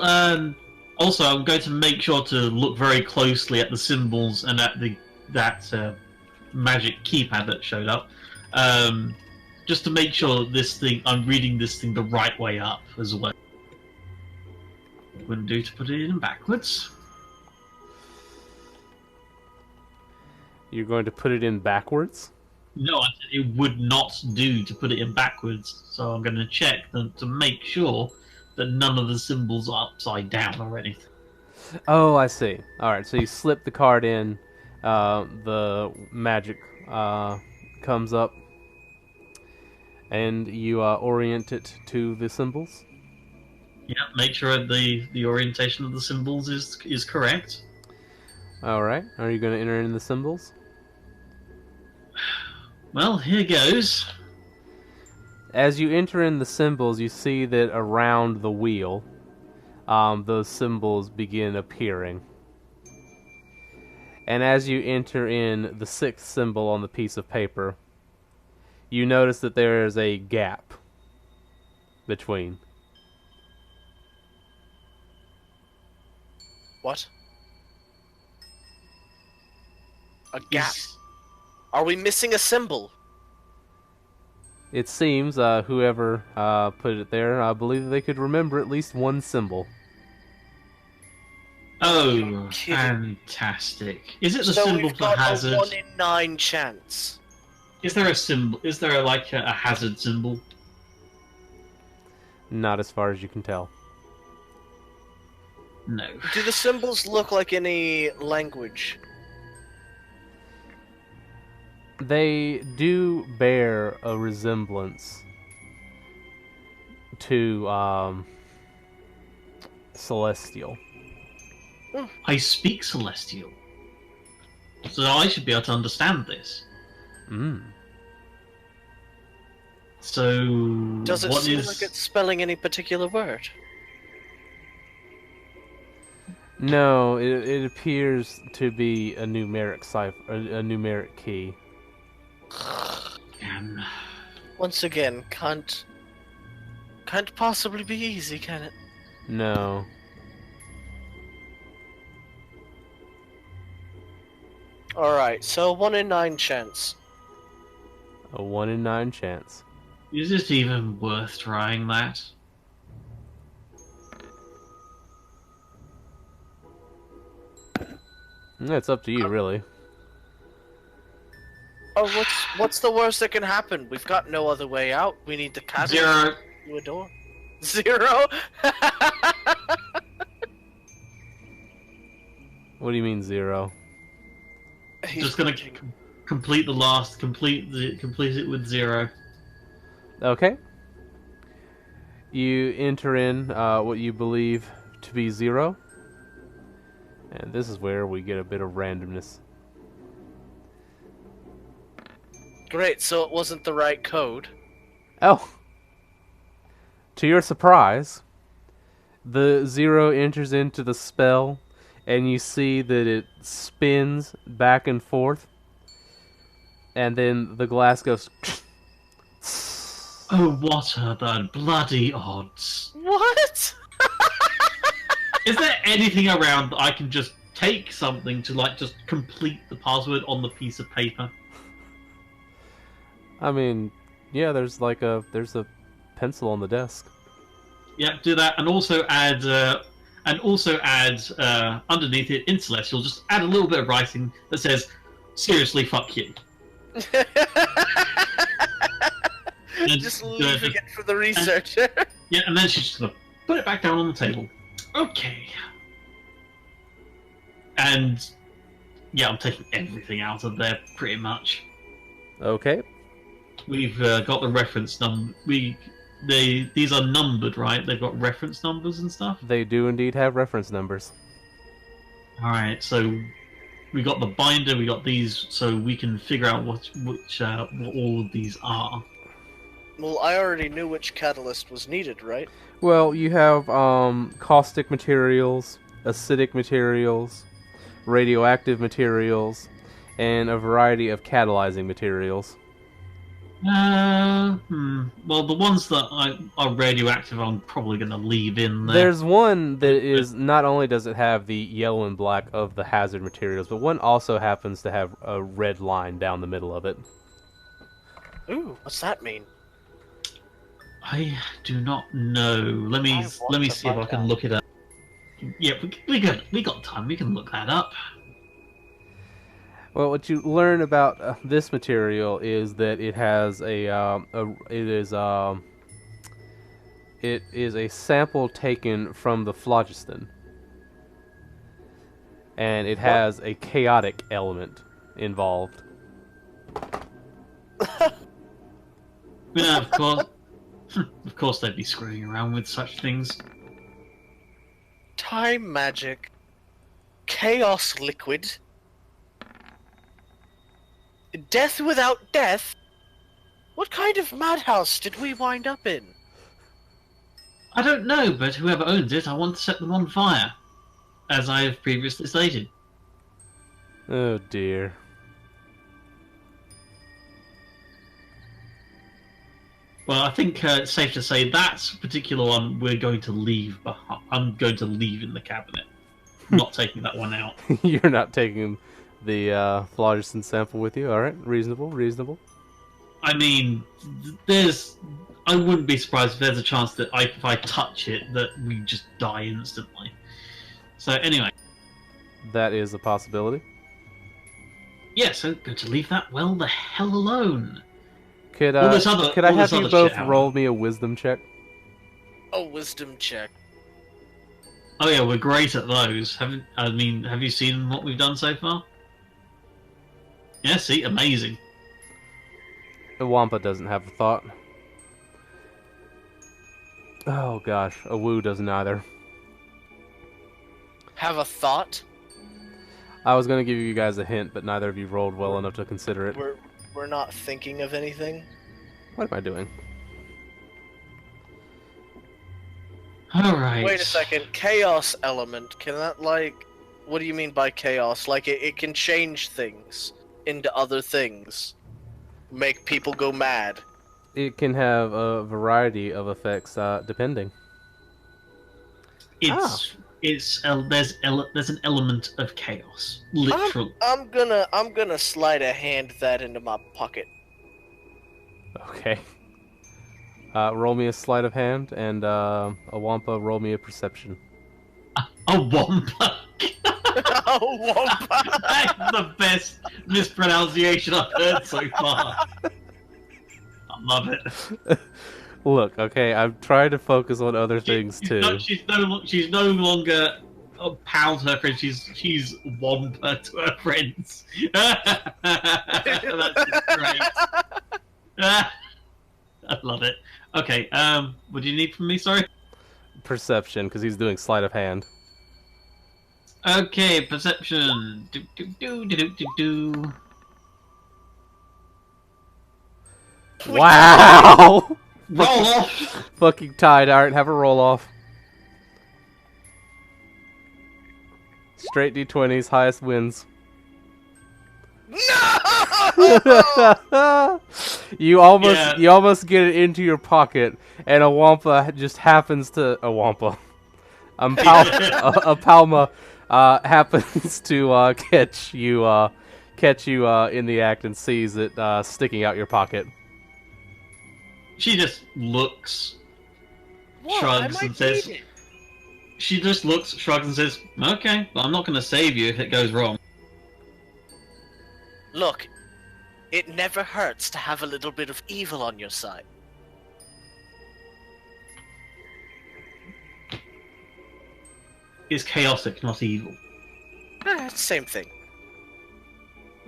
also I'm going to make sure to look very closely at the symbols and at that magic keypad that showed up. Just to make sure I'm reading this thing the right way up as well. Wouldn't do to put it in backwards. You're going to put it in backwards? No, I said it would not do to put it in backwards, so I'm going to check them to make sure that none of the symbols are upside down or anything. Oh, I see. Alright, so you slip the card in, the magic comes up, and you orient it to the symbols? Yeah, make sure the orientation of the symbols is correct. Alright, are you going to enter in the symbols? Well, here goes. As you enter in the symbols, you see that around the wheel, those symbols begin appearing. And as you enter in the 6th symbol on the piece of paper, you notice that there is a gap between. What? A gap. Are we missing a symbol? It seems whoever put it there, I believe they could remember at least one symbol. Oh, fantastic! Is it the so symbol we've for got hazard? A 1 in 9 chance. Is there a symbol? Is there like a hazard symbol? Not as far as you can tell. No. Do the symbols look like any language? They do bear a resemblance to Celestial. I speak Celestial, so I should be able to understand this. So Does it what seem is? like it's spelling any particular word? No, it appears to be a numeric cipher, a numeric key. Once again, can't possibly be easy, can it? No. Alright, so 1 in 9 chance. A 1 in 9 chance. Is it even worth trying that? It's up to you, really. Oh, what's the worst that can happen? We've got no other way out. We need the catalyst 0. to a door. 0? What do you mean 0? Just gonna complete the last. Complete it with 0. Okay. You enter in what you believe to be 0. And this is where we get a bit of randomness. Great, so it wasn't the right code. Oh! To your surprise, the 0 enters into the spell, and you see that it spins back and forth, and then the glass goes... Oh, what are the bloody odds? What? Is there anything around that I can just take something to, like, just complete the password on the piece of paper? I mean, yeah, there's a pencil on the desk. Yeah, do that, and also add underneath it in Celestial, just add a little bit of writing that says, "Seriously, fuck you." Just leaving it for the researcher. Yeah, and then she's just gonna put it back down on the table. Okay. And yeah, I'm taking everything out of there pretty much. Okay. We've got the reference number. These are numbered, right? They've got reference numbers and stuff. They do indeed have reference numbers. All right, so we got the binder. We got these, so we can figure out what all of these are. Well, I already knew which catalyst was needed, right? Well, you have caustic materials, acidic materials, radioactive materials, and a variety of catalyzing materials. Well, the ones that are radioactive, I'm probably going to leave in there. There's one that is, not only does it have the yellow and black of the hazard materials, but one also happens to have a red line down the middle of it. Ooh, what's that mean? I do not know. Let me see if I can look it up. Yeah, we got time. We can look that up. Well, what you learn about this material is that it has it is a sample taken from the phlogiston, and it has a chaotic element involved. Yeah, of course they'd be screwing around with such things. Time magic. Chaos liquid. Death without death? What kind of madhouse did we wind up in? I don't know, but whoever owns it, I want to set them on fire, as I have previously stated. Oh dear. Well, I think it's safe to say that particular one we're going to leave behind. I'm going to leave in the cabinet. I'm not taking that one out. You're not taking the phlogiston sample with you? Alright, reasonable, reasonable. I mean, I wouldn't be surprised if there's a chance that if I touch it, that we just die instantly. So anyway. That is a possibility. Yeah, so going to leave that well the hell alone. Could I have you both roll me a wisdom check? A wisdom check. Oh yeah, we're great at those. Have you seen what we've done so far? Yeah, see, amazing. The Wampa doesn't have a thought. Oh gosh, a Woo doesn't either. Have a thought? I was going to give you guys a hint, but neither of you rolled well enough to consider it. We're not thinking of anything? What am I doing? Alright. Wait a second. Chaos element. Can that, like... What do you mean by chaos? Like, it can change things into other things. Make people go mad. It can have a variety of effects, depending. There's an element of chaos. Literally. I'm gonna slide a hand that into my pocket. Okay. Roll me a sleight of hand, and a Wampa, roll me a perception. A wampa. Oh, wampa! That's the best mispronunciation I've heard so far. I love it. Look, okay, I'm trying to focus on other things too. She's no longer a pal to her friends. She's wampa to her friends. That's great. I love it. Okay, what do you need from me? Sorry. Perception, because he's doing sleight of hand. Okay, perception. Do. Wow! Roll off. Fucking tied. Alright, have a roll off. Straight D20s, highest wins. No! You almost get it into your pocket, and a Wampa just happens to a Palma happens to catch you in the act and sees it sticking out your pocket. She just looks, shrugs, and says, "Okay, well, I'm not going to save you if it goes wrong." Look, it never hurts to have a little bit of evil on your side. It's chaotic, not evil. Same thing.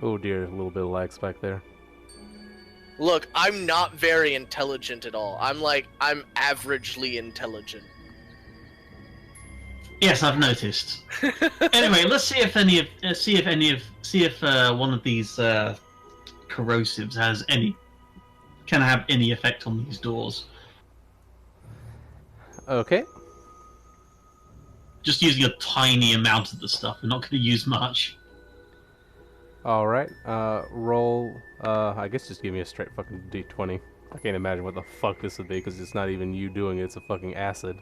Oh dear, a little bit of lag spike there. Look, I'm not very intelligent at all. I'm averagely intelligent. Yes, I've noticed. Anyway, let's see if one of these corrosives can have any effect on these doors. Okay. Just using a tiny amount of the stuff. We're not going to use much. Alright, roll, I guess just give me a straight fucking D20. I can't imagine what the fuck this would be, because it's not even you doing it, it's a fucking acid.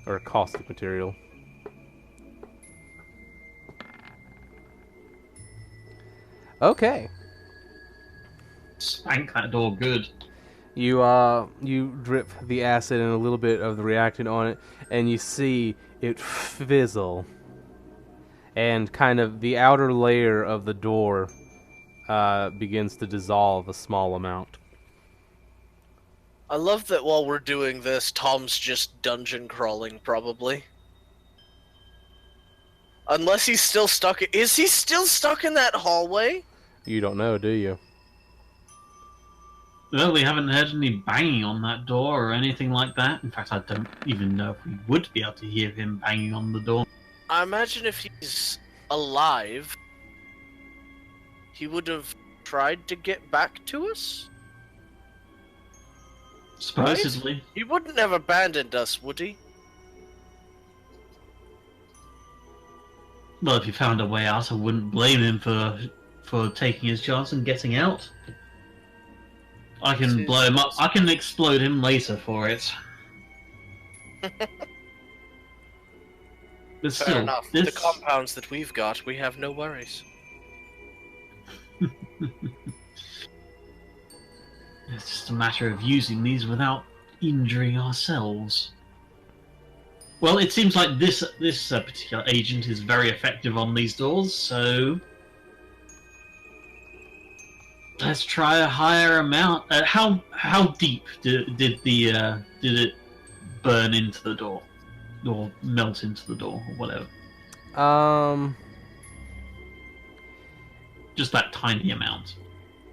Or a caustic material. Okay. Spank that door good. You drip the acid and a little bit of the reactant on it, and you see it fizzle. And kind of the outer layer of the door begins to dissolve a small amount. I love that while we're doing this, Tom's just dungeon crawling, probably. Unless he's still stuck. Is he still stuck in that hallway? You don't know, do you? Well, we haven't heard any banging on that door or anything like that. In fact, I don't even know if we would be able to hear him banging on the door. I imagine if he's alive, he would have tried to get back to us? Supposedly. Right? He wouldn't have abandoned us, would he? Well, if he found a way out, I wouldn't blame him for taking his chance and getting out. I can blow him up. I can explode him later for it. But still, fair enough. The compounds that we've got, we have no worries. It's just a matter of using these without injuring ourselves. Well, it seems like this particular agent is very effective on these doors, so let's try a higher amount. How deep did it burn into the door, or melt into the door, or whatever? Just that tiny amount.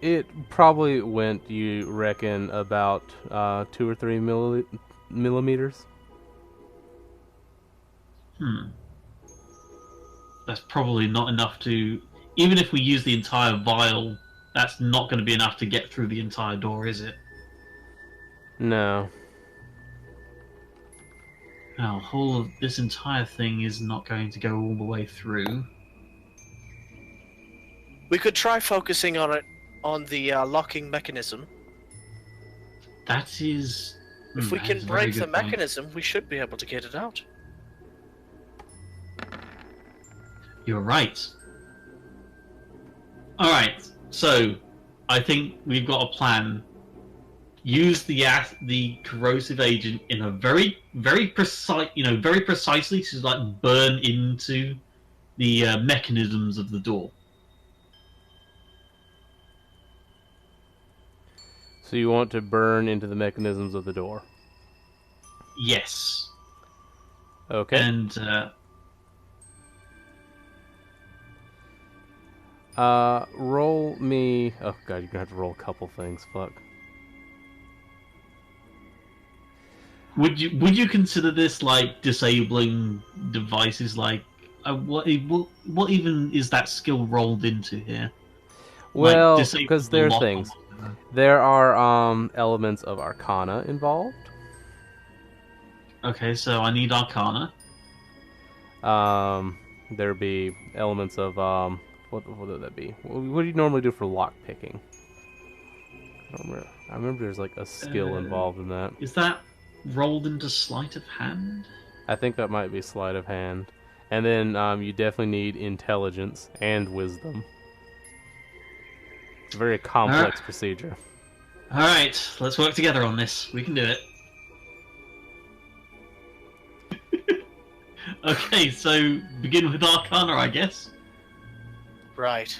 It probably went, you reckon, about 2 or 3 millimeters. That's probably not enough to... Even if we use the entire vial, that's not going to be enough to get through the entire door, is it? No. Now, whole of this entire thing is not going to go all the way through. We could try focusing on the locking mechanism. That is. If we that can is a very break the good point. mechanism, we should be able to get it out. You're right. Alright, so I think we've got a plan. Use the corrosive agent in a very precise, very precisely to like burn into the mechanisms of the door. So you want to burn into the mechanisms of the door. Yes. Okay. And roll me. Oh god, you're gonna have to roll a couple things. Fuck. would you consider this like disabling devices? Like, what even is that skill rolled into here? Well, Like, because disable there are lock or things. whatever. There are elements of Arcana involved. Okay, so I need Arcana. There'd be elements of what would that be? What do you normally do for lock picking? I remember there's like a skill involved in that. Is that rolled into sleight of hand? I think that might be sleight of hand. And then you definitely need intelligence and wisdom. It's a very complex procedure. Alright, let's work together on this. We can do it. Okay, so begin with Arcana, I guess. Right.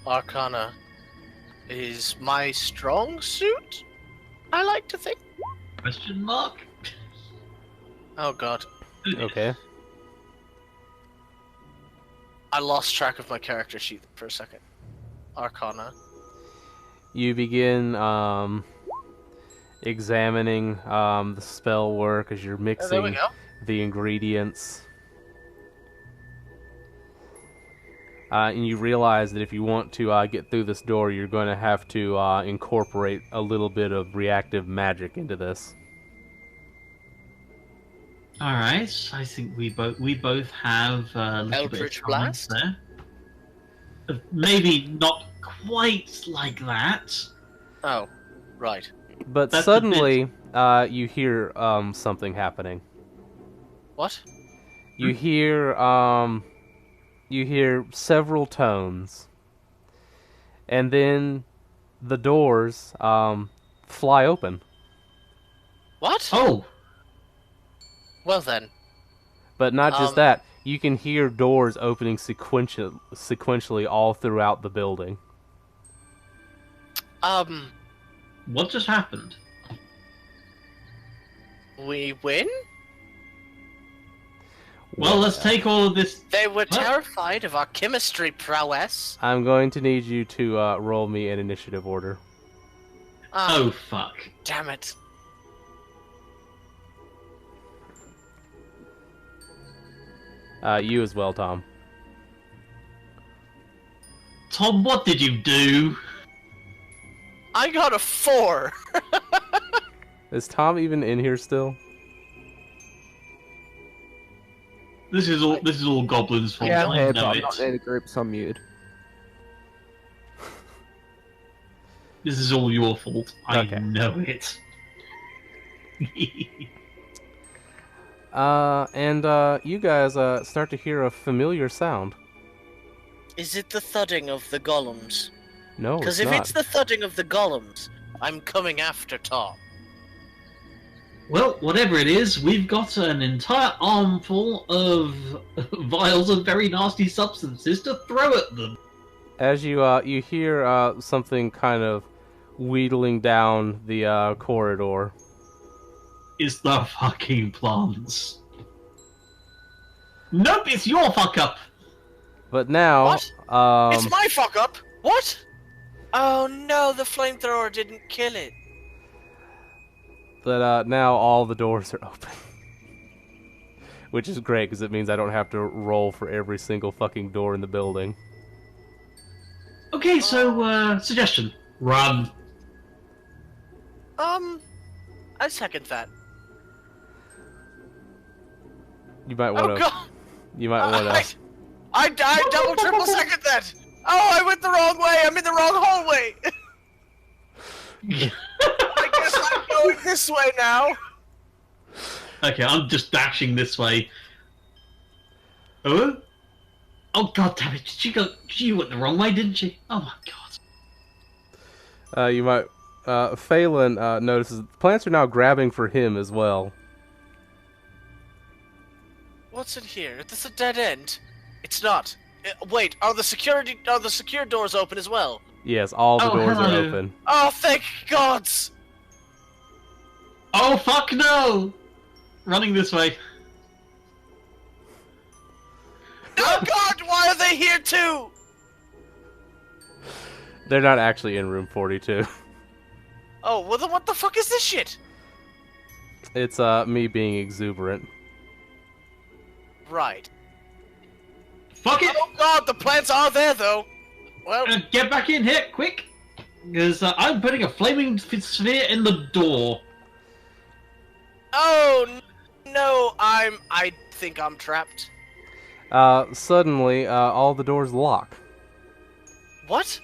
Arcana is my strong suit, I like to think. Question mark? Oh god. Okay. I lost track of my character sheet for a second. Arcana. You begin examining the spell work as you're Oh, there we mixing go. the ingredients. And you realize that if you want to get through this door, you're going to have to incorporate a little bit of reactive magic into this. Alright, I think we both have a little bit of Eldritch talent Blast? there. Maybe not quite like that. Oh, right. But That's a suddenly, you hear something happening. What? You hear several tones, and then the doors fly open. What? Oh! Well then. But not just that, you can hear doors opening sequentially all throughout the building. What just happened? We win? Well, let's take all of this... They were What? terrified of our chemistry prowess. I'm going to need you to roll me an initiative order. Oh, fuck. Damn it. You as well, Tom. Tom, what did you do? I got a 4. Is Tom even in here still? This is all Goblin's fault. Yeah, I'm I here, know but I'm it. not near the group, so I'm muted. This is all your fault. I Okay. know it. And you guys start to hear a familiar sound. Is it the thudding of the golems? No, it's Because if not. it's the thudding of the golems, I'm coming after Tom. Well, whatever it is, we've got an entire armful of vials of very nasty substances to throw at them. As you hear something kind of wheedling down the corridor. It's the fucking plants. Nope, it's your fuck up. But now, What? It's my fuck up! What? Oh no, the flamethrower didn't kill it. but now all the doors are open, which is great because it means I don't have to roll for every single fucking door in the building. Okay, so suggestion: run. I second that. You might want to. Oh god! You might want to. I double triple second that! Oh, I went the wrong way! I'm in the wrong hallway! I guess I'm going this way now! Okay, I'm just dashing this way. Oh? Oh god damn it, she went the wrong way, didn't she? Oh my god. You might. Phelan notices the plants are now grabbing for him as well. What's in here? Is this a dead end? It's not. Wait, are the secure doors open as well? Yes, all the doors are hello. open. Oh, thank gods! Oh fuck no! Running this way. Oh god, why are they here too? They're not actually in room 42. Oh, well then what the fuck is this shit? It's me being exuberant. Right. Fuck it! Oh god, the plants are there though! Well, Get back in here, quick! Because I'm putting a flaming sphere in the door. oh no, I think I'm trapped. Suddenly, all the doors lock. What?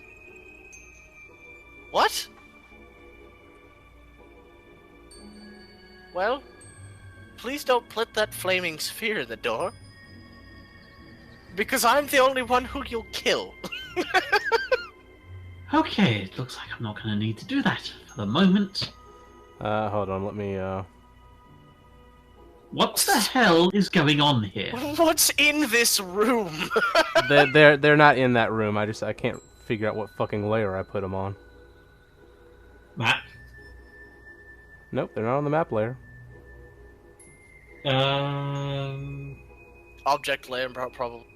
What? Well, please don't put that flaming sphere in the door. Because I'm the only one who you'll kill. Okay, it looks like I'm not going to need to do that for the moment. Hold on, let me, What the hell is going on here? What's in this room? they're not in that room. I can't figure out what fucking layer I put them on. Matt? Nope, they're not on the map layer. Object layer, probably.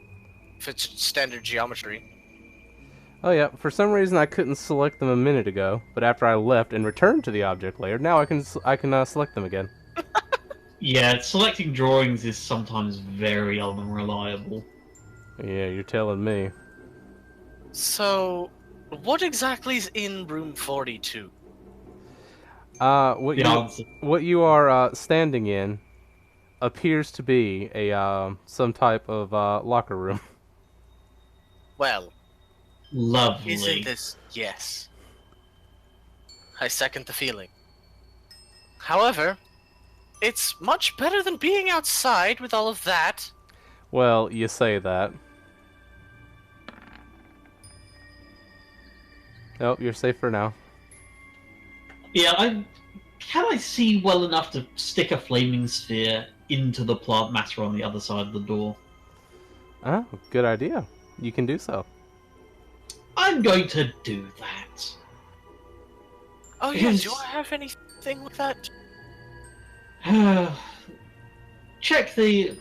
If it's standard geometry. Oh yeah, for some reason I couldn't select them a minute ago, but after I left and returned to the object layer, now I can select them again. Yeah, selecting drawings is sometimes very unreliable. Yeah, you're telling me. So, what exactly is in room 42? What you are standing in appears to be a some type of locker room. Well, Lovely. isn't this... Yes. I second the feeling. However, it's much better than being outside with all of that. Well, you say that. Oh, you're safe for now. Yeah, can I see well enough to stick a flaming sphere into the plant matter on the other side of the door? Oh, good idea. You can do so. I'm going to do that. Oh yeah, Yes. do I have anything with that? Check the...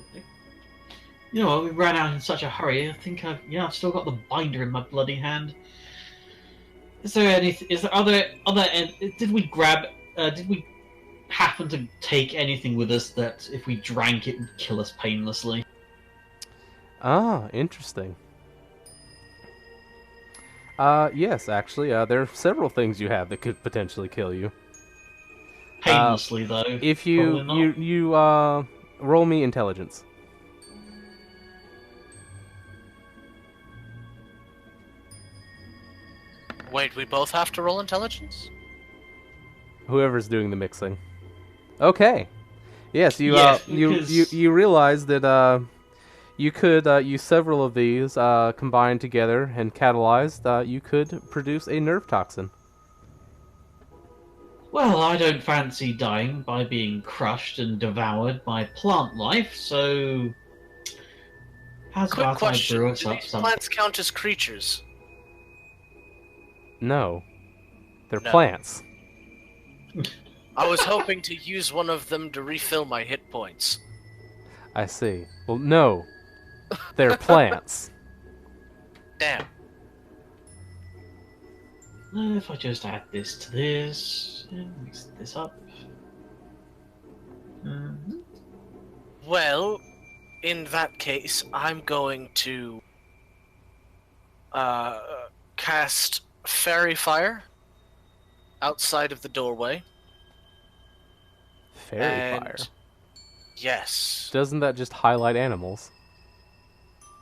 You know, we ran out in such a hurry. I think I've still got the binder in my bloody hand. Is there anything? Did we grab? Did we happen to take anything with us that, if we drank it, would kill us painlessly? Ah, interesting. Yes, actually, there are several things you have that could potentially kill you. Painlessly, though. If you roll me intelligence. Wait, we both have to roll intelligence? Whoever's doing the mixing. Okay. Yes, you Yes, you because- you realize that you could use several of these combined together and catalyzed. You could produce a nerve toxin. Well, I don't fancy dying by being crushed and devoured by plant life, so how's Quick about question, I brew us do up these some? plants count as creatures? No, they're No. plants. I was hoping to use one of them to refill my hit points. I see. Well, no, they're plants. Damn. If I just add this to this, and mix this up. Mhm. Well, in that case, I'm going to cast Fairy Fire outside of the doorway. Fairy fire. Yes. Doesn't that just highlight animals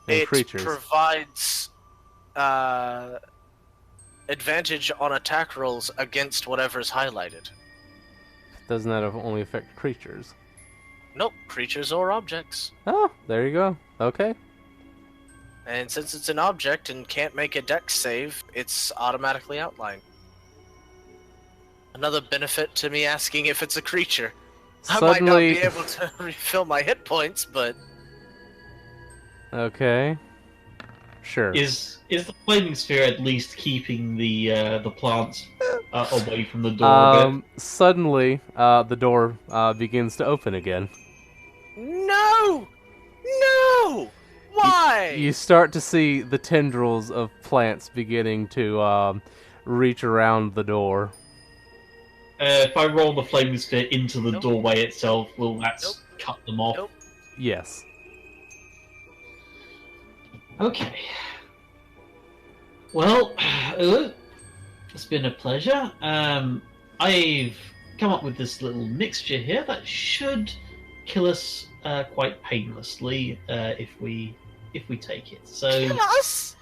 and It creatures? provides advantage on attack rolls against whatever's highlighted. Doesn't that only affect creatures? Nope, creatures or objects. Oh, there you go. Okay. And since it's an object and can't make a dex save, it's automatically outlined. Another benefit to me asking if it's a creature. I might not be able to refill my hit points, but... Okay. Sure. Is the flaming sphere at least keeping the plants away from the door a bit? Suddenly, the door begins to open again. No! No! Why? You start to see the tendrils of plants beginning to reach around the door. If I roll the flaming sphere into the doorway itself, will that cut them off? Nope. Yes. Okay. Well, it's been a pleasure. I've come up with this little mixture here that should kill us quite painlessly if we take it. So, Kill us?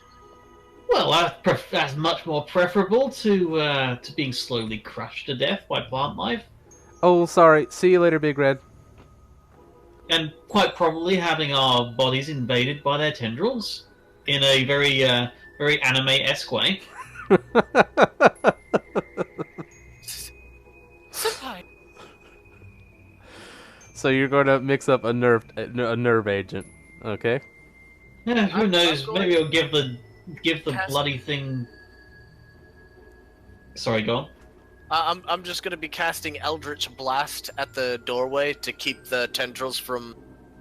well, that's much more preferable to being slowly crushed to death by plant life, Oh, sorry. See you later, Big Red. and quite probably having our bodies invaded by their tendrils in a very very anime-esque way. Senpai. So you're going to mix up a nerve agent, okay? Yeah, who I'm knows? going Maybe it'll give the cast- bloody thing. Sorry, go on. I'm just gonna be casting Eldritch Blast at the doorway to keep the tendrils from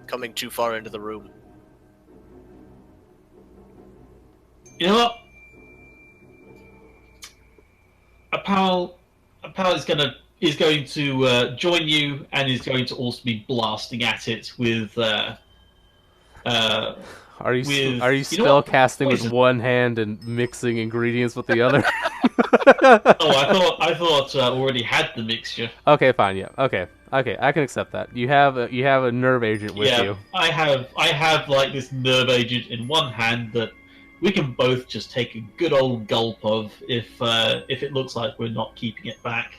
coming too far into the room. You know what? A pal is going to join you, and is going to also be blasting at it with. Are you with- you know spell what? casting with Poison. one hand and mixing ingredients with the other? Oh, I thought I already had the mixture. Okay, fine. Yeah. Okay. I can accept that. You have a nerve agent with Yeah, you. I have like this nerve agent in one hand that we can both just take a good old gulp of if it looks like we're not keeping it back.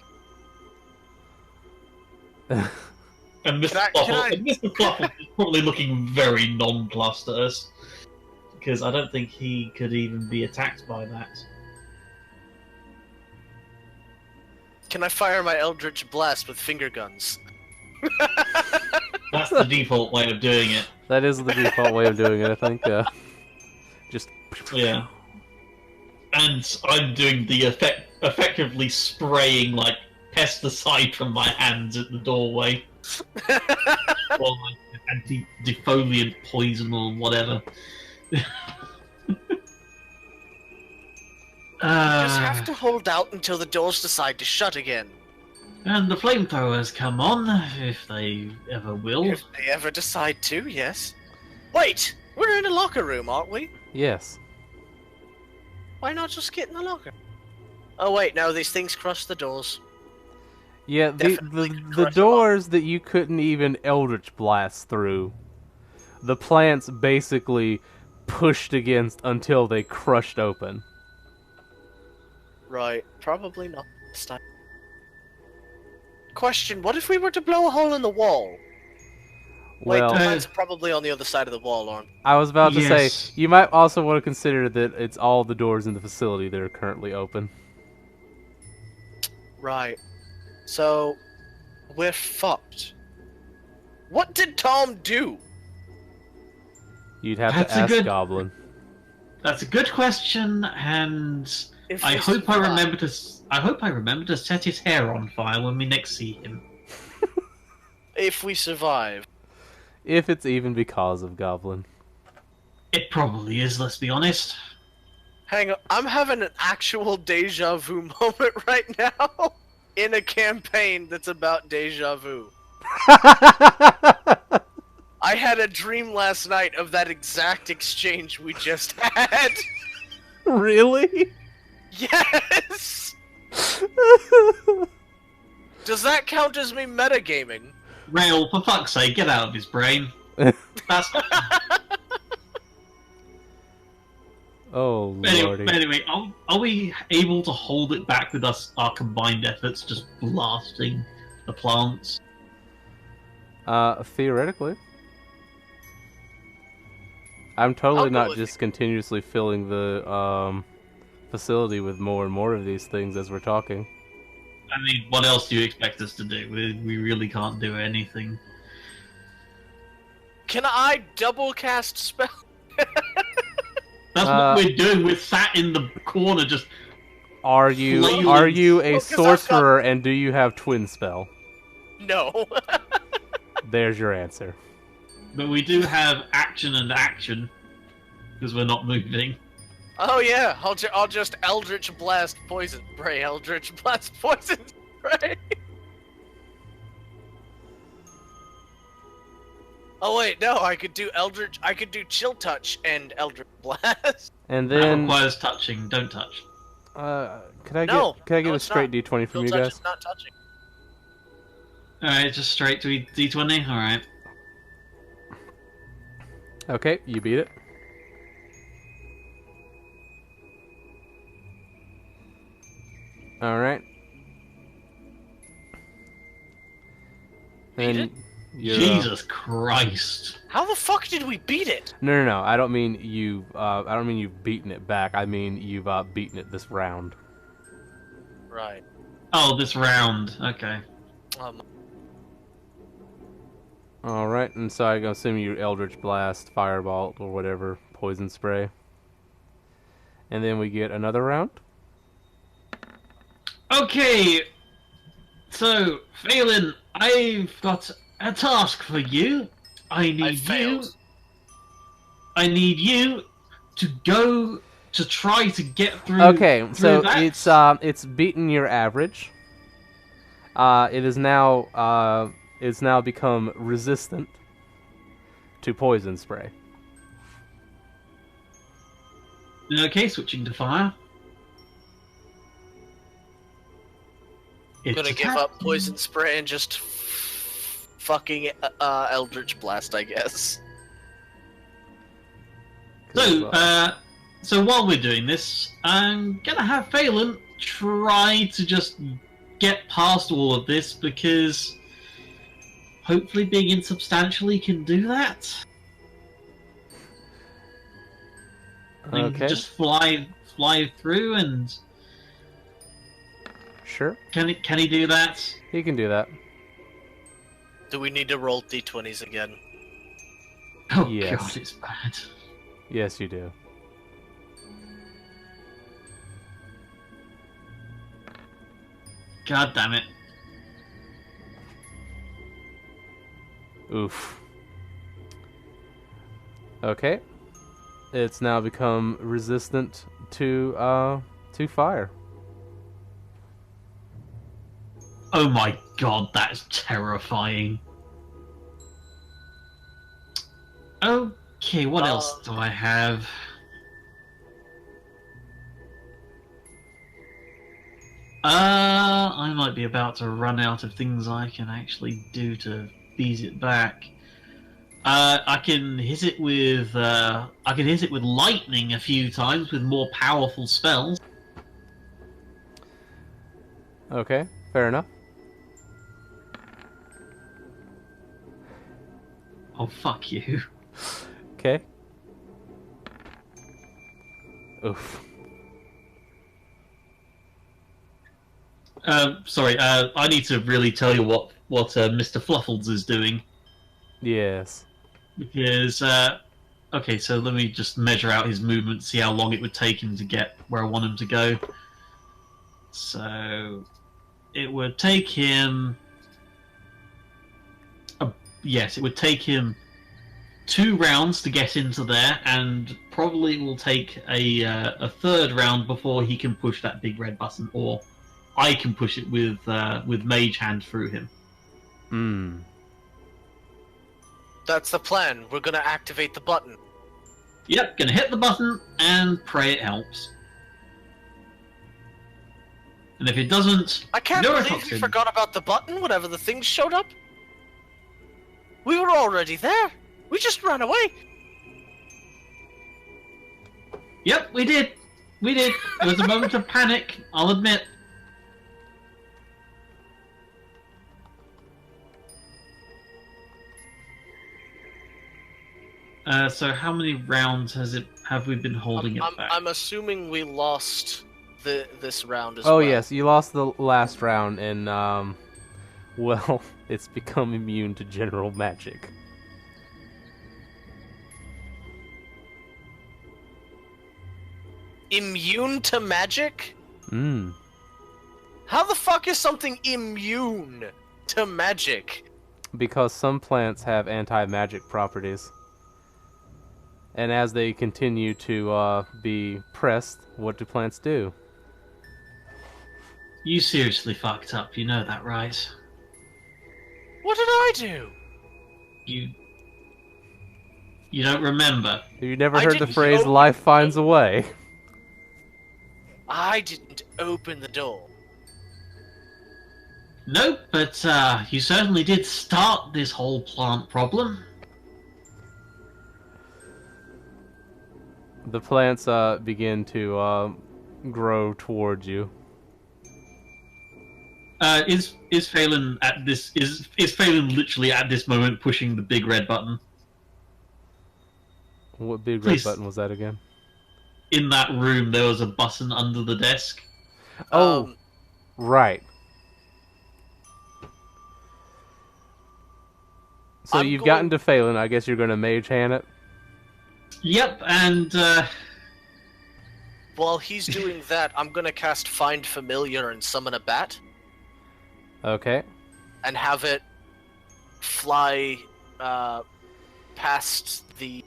And Mr. Fluffle is probably looking very nonplussed at us, because I don't think he could even be attacked by that. Can I fire my Eldritch Blast with finger guns? That's the default way of doing it. That is the default way of doing it, I think. Just Yeah. And I'm doing the effectively spraying like pesticide from my hands at the doorway. Or like anti-defoliant poison or whatever. Just have to hold out until the doors decide to shut again. And the flamethrowers come on, if they ever will. If they ever decide to, yes. Wait! We're in a locker room, aren't we? yes. Why not just get in the locker? Oh wait, no, these things crush the doors. Yeah, Definitely the crush them doors that you couldn't even Eldritch Blast through, the plants basically pushed against until they crushed open. Right, probably not this time. Question, what if we were to blow a hole in the wall? Wait, Well, the plants are probably on the other side of the wall, aren't they? I was about to Yes. say, you might also want to consider that it's all the doors in the facility that are currently open. Right. So, we're fucked. What did Tom do? You'd have That's to a ask good- Goblin. That's a good question, and If I we hope I survive- remember to set his hair on fire when we next see him. If we survive. If it's even because of Goblin. It probably is, let's be honest. Hang on, I'm having an actual deja vu moment right now in a campaign that's about deja vu. I had a dream last night of that exact exchange we just had. Really? Yes! Does that count as me metagaming? Rail, for fuck's sake, get out of his brain. That's Oh, lordy. anyway, are we able to hold it back with our combined efforts, just blasting the plants? Theoretically. I'm totally not just continuously filling the facility with more and more of these things as we're talking. I mean, what else do you expect us to do? We really can't do anything. Can I double cast spell? That's what we're doing. We're sat in the corner just... Are you a sorcerer and do you have twin spell? No. There's your answer. But we do have action and action, because we're not moving. Oh yeah, I'll just Eldritch Blast Poison Spray, Eldritch Blast Poison Spray. Oh wait, no, I could do Chill Touch and Eldritch Blast. And That then requires touching. Don't touch. can I get a straight D20 from you guys? Is not touching. Alright, just straight to D20? Alright. Okay, you beat it. Alright. Beat it? Jesus Christ. How the fuck did we beat it? No. I don't mean you've beaten it back. I mean you've beaten it this round. Right. Oh, this round. Okay. Alright, and so I assume you Eldritch Blast, Fireball, or whatever, Poison Spray. And then we get another round. Okay. So, Phelan, I've got a task for you. I need you to go to try to get through. Okay, so that. it's beaten your average. It is now become resistant to poison spray. Okay, switching to fire. I'm gonna give up Poison Spray and just fucking Eldritch Blast, I guess. So while we're doing this, I'm gonna have Phelan try to just get past all of this, because hopefully being insubstantial he can do that. Okay. Just fly through and... Sure. Can he do that? He can do that. Do we need to roll D20s again? Oh Yes. god, it's bad. Yes, you do. God damn it. Oof. Okay. It's now become resistant to fire. Oh my god, that's terrifying. Okay, what else do I have? I might be about to run out of things I can actually do to beat it back. I can hit it with lightning a few times with more powerful spells. Okay, fair enough. Oh, fuck you. Okay. Oof. Sorry, I need to really tell you what Mr. Fluffles is doing. Yes. Because, okay, so let me just measure out his movement, see how long it would take him to get where I want him to go. So, it would take him... yes, it would take him 2 rounds to get into there, and probably will take a third round before he can push that big red button, or I can push it with Mage Hand through him. Hmm. That's the plan. We're gonna activate the button. Yep, gonna hit the button and pray it helps. And if it doesn't, I can't believe you neurotoxin. forgot about the button whenever the things showed up. We were already there. We just ran away. Yep, we did. We did. It was a moment of panic, I'll admit. So how many rounds have we been holding it back? I'm assuming we lost this round as well. Oh well. yes, you lost the last round, and well, it's become immune to general magic. Immune to magic? Hmm. How the fuck is something immune to magic? Because some plants have anti-magic properties. And as they continue to be pressed, what do plants do? You seriously fucked up, you know that, right? What did I do? You don't remember. You never I heard the didn't phrase, open- life finds a way? I didn't open the door. No, but you certainly did start this whole plant problem. The plants begin to grow towards you. Is Phelan at this? Is Phelan literally at this moment pushing the big red button? What big Please. red button was that again? In that room, there was a button under the desk. Oh, right. So I'm you've going- gotten to Phelan. I guess you're going to mage hand it. Yep, and While he's doing that, I'm gonna cast Find Familiar and summon a bat Okay. and have it fly past the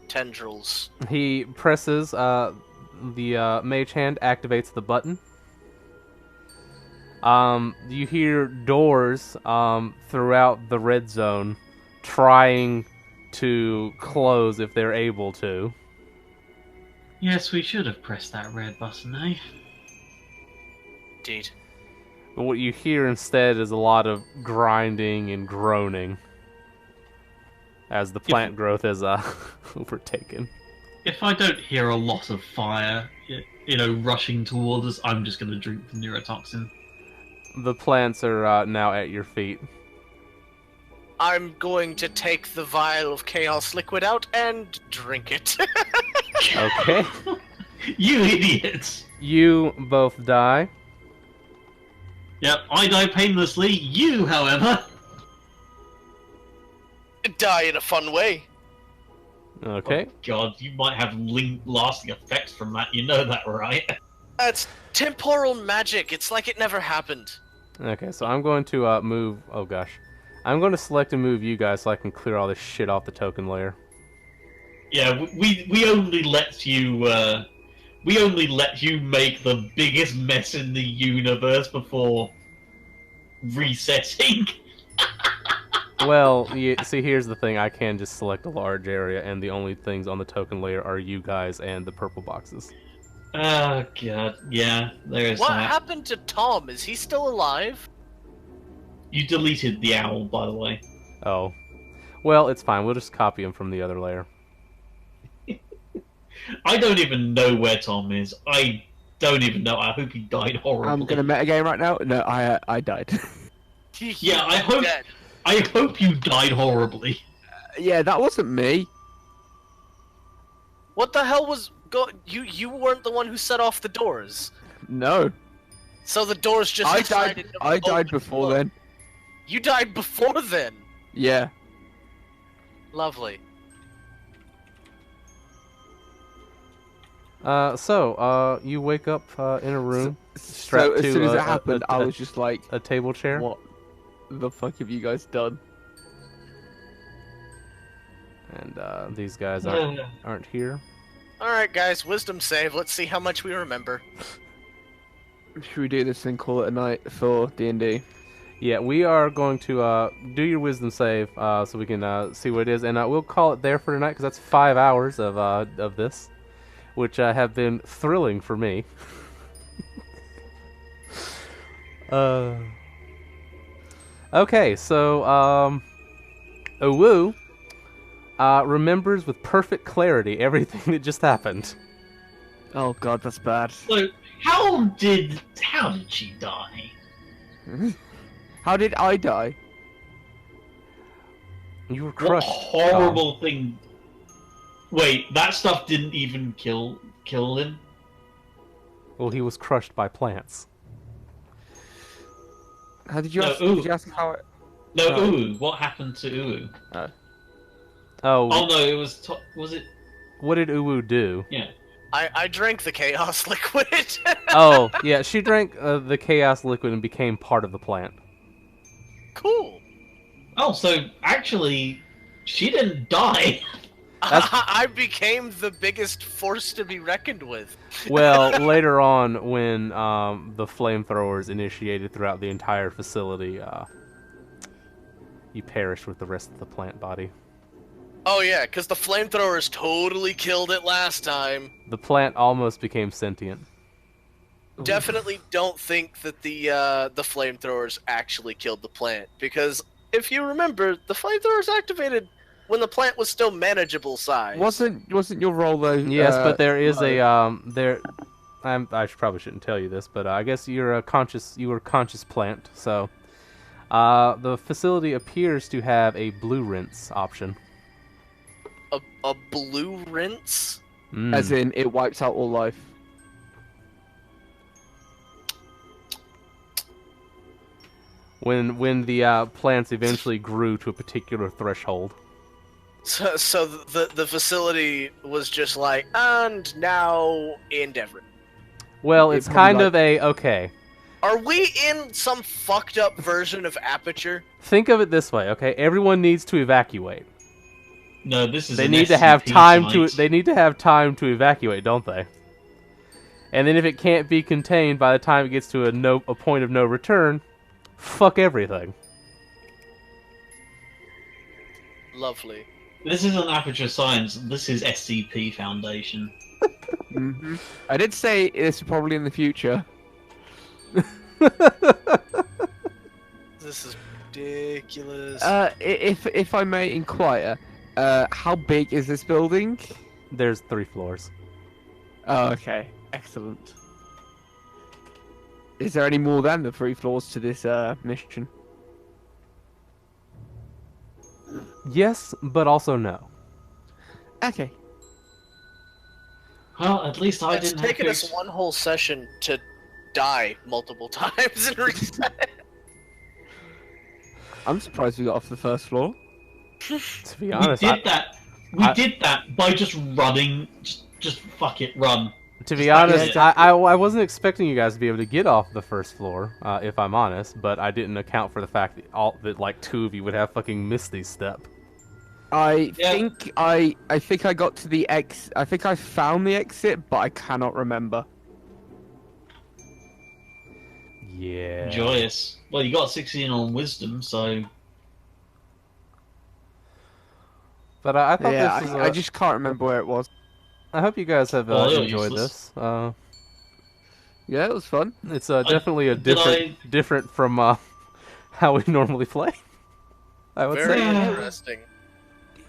tendrils. He presses the mage hand, activates the button. You hear doors throughout the red zone trying to close if they're able to. yes, we should have pressed that red button, eh? Indeed. But what you hear instead is a lot of grinding and groaning as the plant growth is overtaken. If I don't hear a lot of fire, rushing towards us, I'm just going to drink the neurotoxin. The plants are now at your feet. I'm going to take the vial of chaos liquid out and drink it. Okay. You idiots! You both die. Yep, I die painlessly. You, however... Die in a fun way. Okay. Oh, God, you might have lasting effects from that. You know that, right? That's temporal magic. It's like it never happened. Okay, so I'm going to move... Oh, gosh. I'm going to select and move you guys so I can clear all this shit off the token layer. Yeah, we only let you make the biggest mess in the universe before resetting. Well, see, here's the thing. I can just select a large area, and the only things on the token layer are you guys and the purple boxes. Oh, God. Yeah, there is What that. happened to Tom? Is he still alive? You deleted the owl, by the way. Oh. Well, it's fine. We'll just copy him from the other layer. I don't even know where Tom is. I don't even know. I hope he died horribly. I'm gonna metagame right now. No, I died. Yeah, I hope. Dead. I hope you died horribly. Yeah, that wasn't me. What the hell was you weren't the one who set off the doors. No, So the doors just I decided died. to I open died before up. then. You died before then. Yeah. Lovely. So you wake up in a room So strapped as to soon as a- it happened, a- I a- was just like, a table chair. "What the fuck have you guys done?" And these guys aren't here. Alright guys, wisdom save. Let's see how much we remember. Should we do this and call it a night for D&D? Yeah, we are going to do your wisdom save so we can see what it is, and we'll call it there for tonight because that's 5 hours of this, which have been thrilling for me. Okay, so Owu remembers with perfect clarity everything that just happened. Oh god, that's bad. So, how did she die? How did I die? You were What crushed. horrible thing? Wait, that stuff didn't even kill him. Well, he was crushed by plants. How did you No, ask? Did you ask how? No, Oh. Uwu. What happened to Uwu? Oh, Oh no, it was. Was it? what did Uwu do? Yeah. I drank the chaos liquid. Oh, yeah, she drank the chaos liquid and became part of the plant. Cool. Oh, so actually, she didn't die. I became the biggest force to be reckoned with. Well, later on, when the flamethrowers initiated throughout the entire facility, you perished with the rest of the plant body. Oh yeah, because the flamethrowers totally killed it last time. The plant almost became sentient. Definitely don't think that the flamethrowers actually killed the plant, because if you remember, the flamethrowers activated when the plant was still manageable size. Wasn't your role though? Yes, but there is a probably shouldn't tell you this, but I guess you were a conscious plant. So, the facility appears to have a blue rinse option. A blue rinse? As in, it wipes out all life. When the plants eventually grew to a particular threshold. So the facility was just like, and now Endeavor. Well, it's kind of okay. Are we in some fucked up version of Aperture? Think of it this way, okay? Everyone needs to evacuate. No, this is. They an need to have time SCP to. They need to have time to evacuate, don't they? And then if it can't be contained by the time it gets to a point of no return, fuck everything. Lovely. This isn't Aperture Science. This is SCP Foundation. I did say it's probably in the future. This is ridiculous. If I may inquire, how big is this building? There's 3 floors. Oh, okay, excellent. Is there any more than the 3 floors to this mission? Yes, but also no. Okay. Well, at least I It's didn't have taken to. us one whole session to die multiple times and reset. I'm surprised we got off the first floor. To be honest, we did that by just running. Just fuck it, run. To be Just like honest, it. I wasn't expecting you guys to be able to get off the first floor, if I'm honest, but I didn't account for the fact that like 2 of you would have fucking missed these step. I think I got to the I think I found the exit, but I cannot remember. Yeah. Joyous. Well, you got 16 on wisdom, so. But I thought Yeah, this was. I just can't remember where it was. I hope you guys have Well, they're enjoyed useless. this. Yeah, it was fun. It's definitely a different from how we normally play. I would Very say. interesting.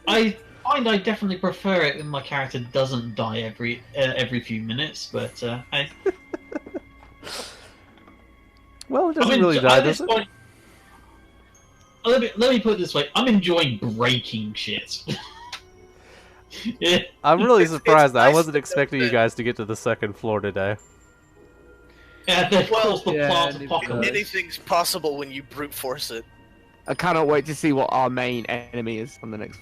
I find I definitely prefer it when my character doesn't die every few minutes, but I. Well, it doesn't really die, does it? Point, let me put it this way: I'm enjoying breaking shit. Yeah. I'm really surprised that I nice wasn't to know expecting you that- guys to get to the 2nd floor today. Yeah, they Well, caused the yeah, plant and it apocalypse. Anything's possible when you brute force it. I cannot wait to see what our main enemy is on the next.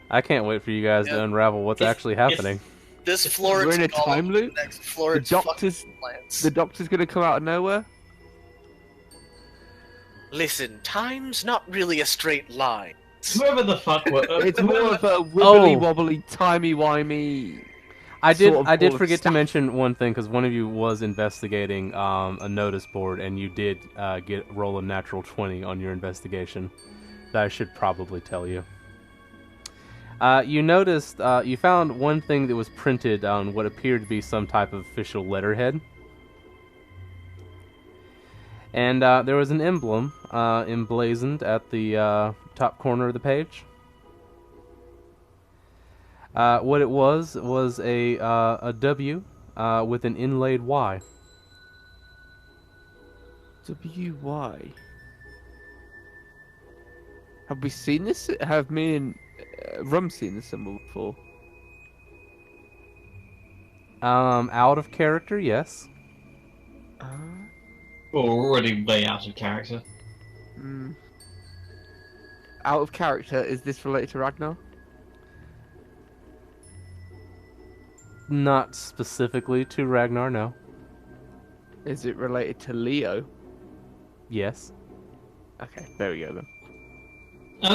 I can't wait for you guys to Yeah. unravel what's It's- actually happening. This floor We're in a it's golem, time loop? The next floor The it's fucking doctor's plants. the doctor's gonna come out of nowhere. Listen, time's not really a straight line. Whoever the fuck were. It's more whoever- of a wibbly wobbly, timey wimey. I did sort of I did full of forget to stuff. mention one thing because one of you was investigating a notice board and you did roll a natural 20 on your investigation. That I should probably tell you. You noticed you found one thing that was printed on what appeared to be some type of official letterhead. And there was an emblem emblazoned at the top corner of the page. What it was a W with an inlaid Y. W-Y. Have we seen this? Have me and Rum seen this symbol before? Out of character, yes. We're already way out of character. Out of character, is this related to Ragnar? Not specifically to Ragnar, no. Is it related to L.E.O? Yes. Okay, there we go then.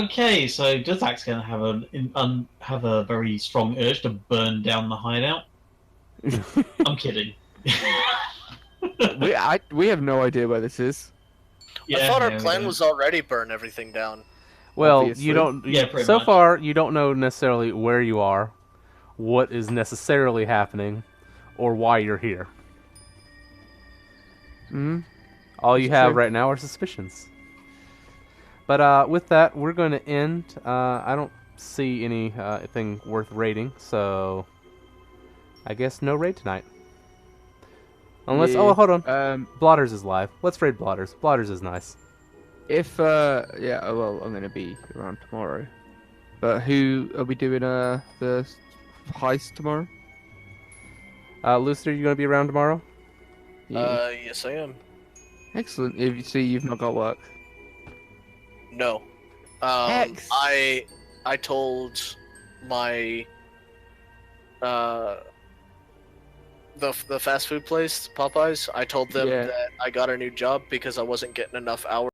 Okay, so Duzak's going to have a very strong urge to burn down the hideout. I'm kidding. we have no idea where this is. I thought our plan was already burn everything down. Well, Obviously. you don't. Yeah, pretty so much. far, you don't know necessarily where you are, what is necessarily happening, or why you're here. All you have right now are suspicions. But with that, we're going to end. I don't see anything worth raiding, so I guess no raid tonight. Unless, oh, hold on. Blotters is live. Let's raid Blotters. Blotters is nice. If yeah, well, I'm gonna be around tomorrow. But who are we doing the heist tomorrow? Lucifer, you gonna be around tomorrow? Yes I am. Excellent. If you see, you've not got work. No. X. I told my the fast food place, Popeyes, I told them that I got a new job because I wasn't getting enough hours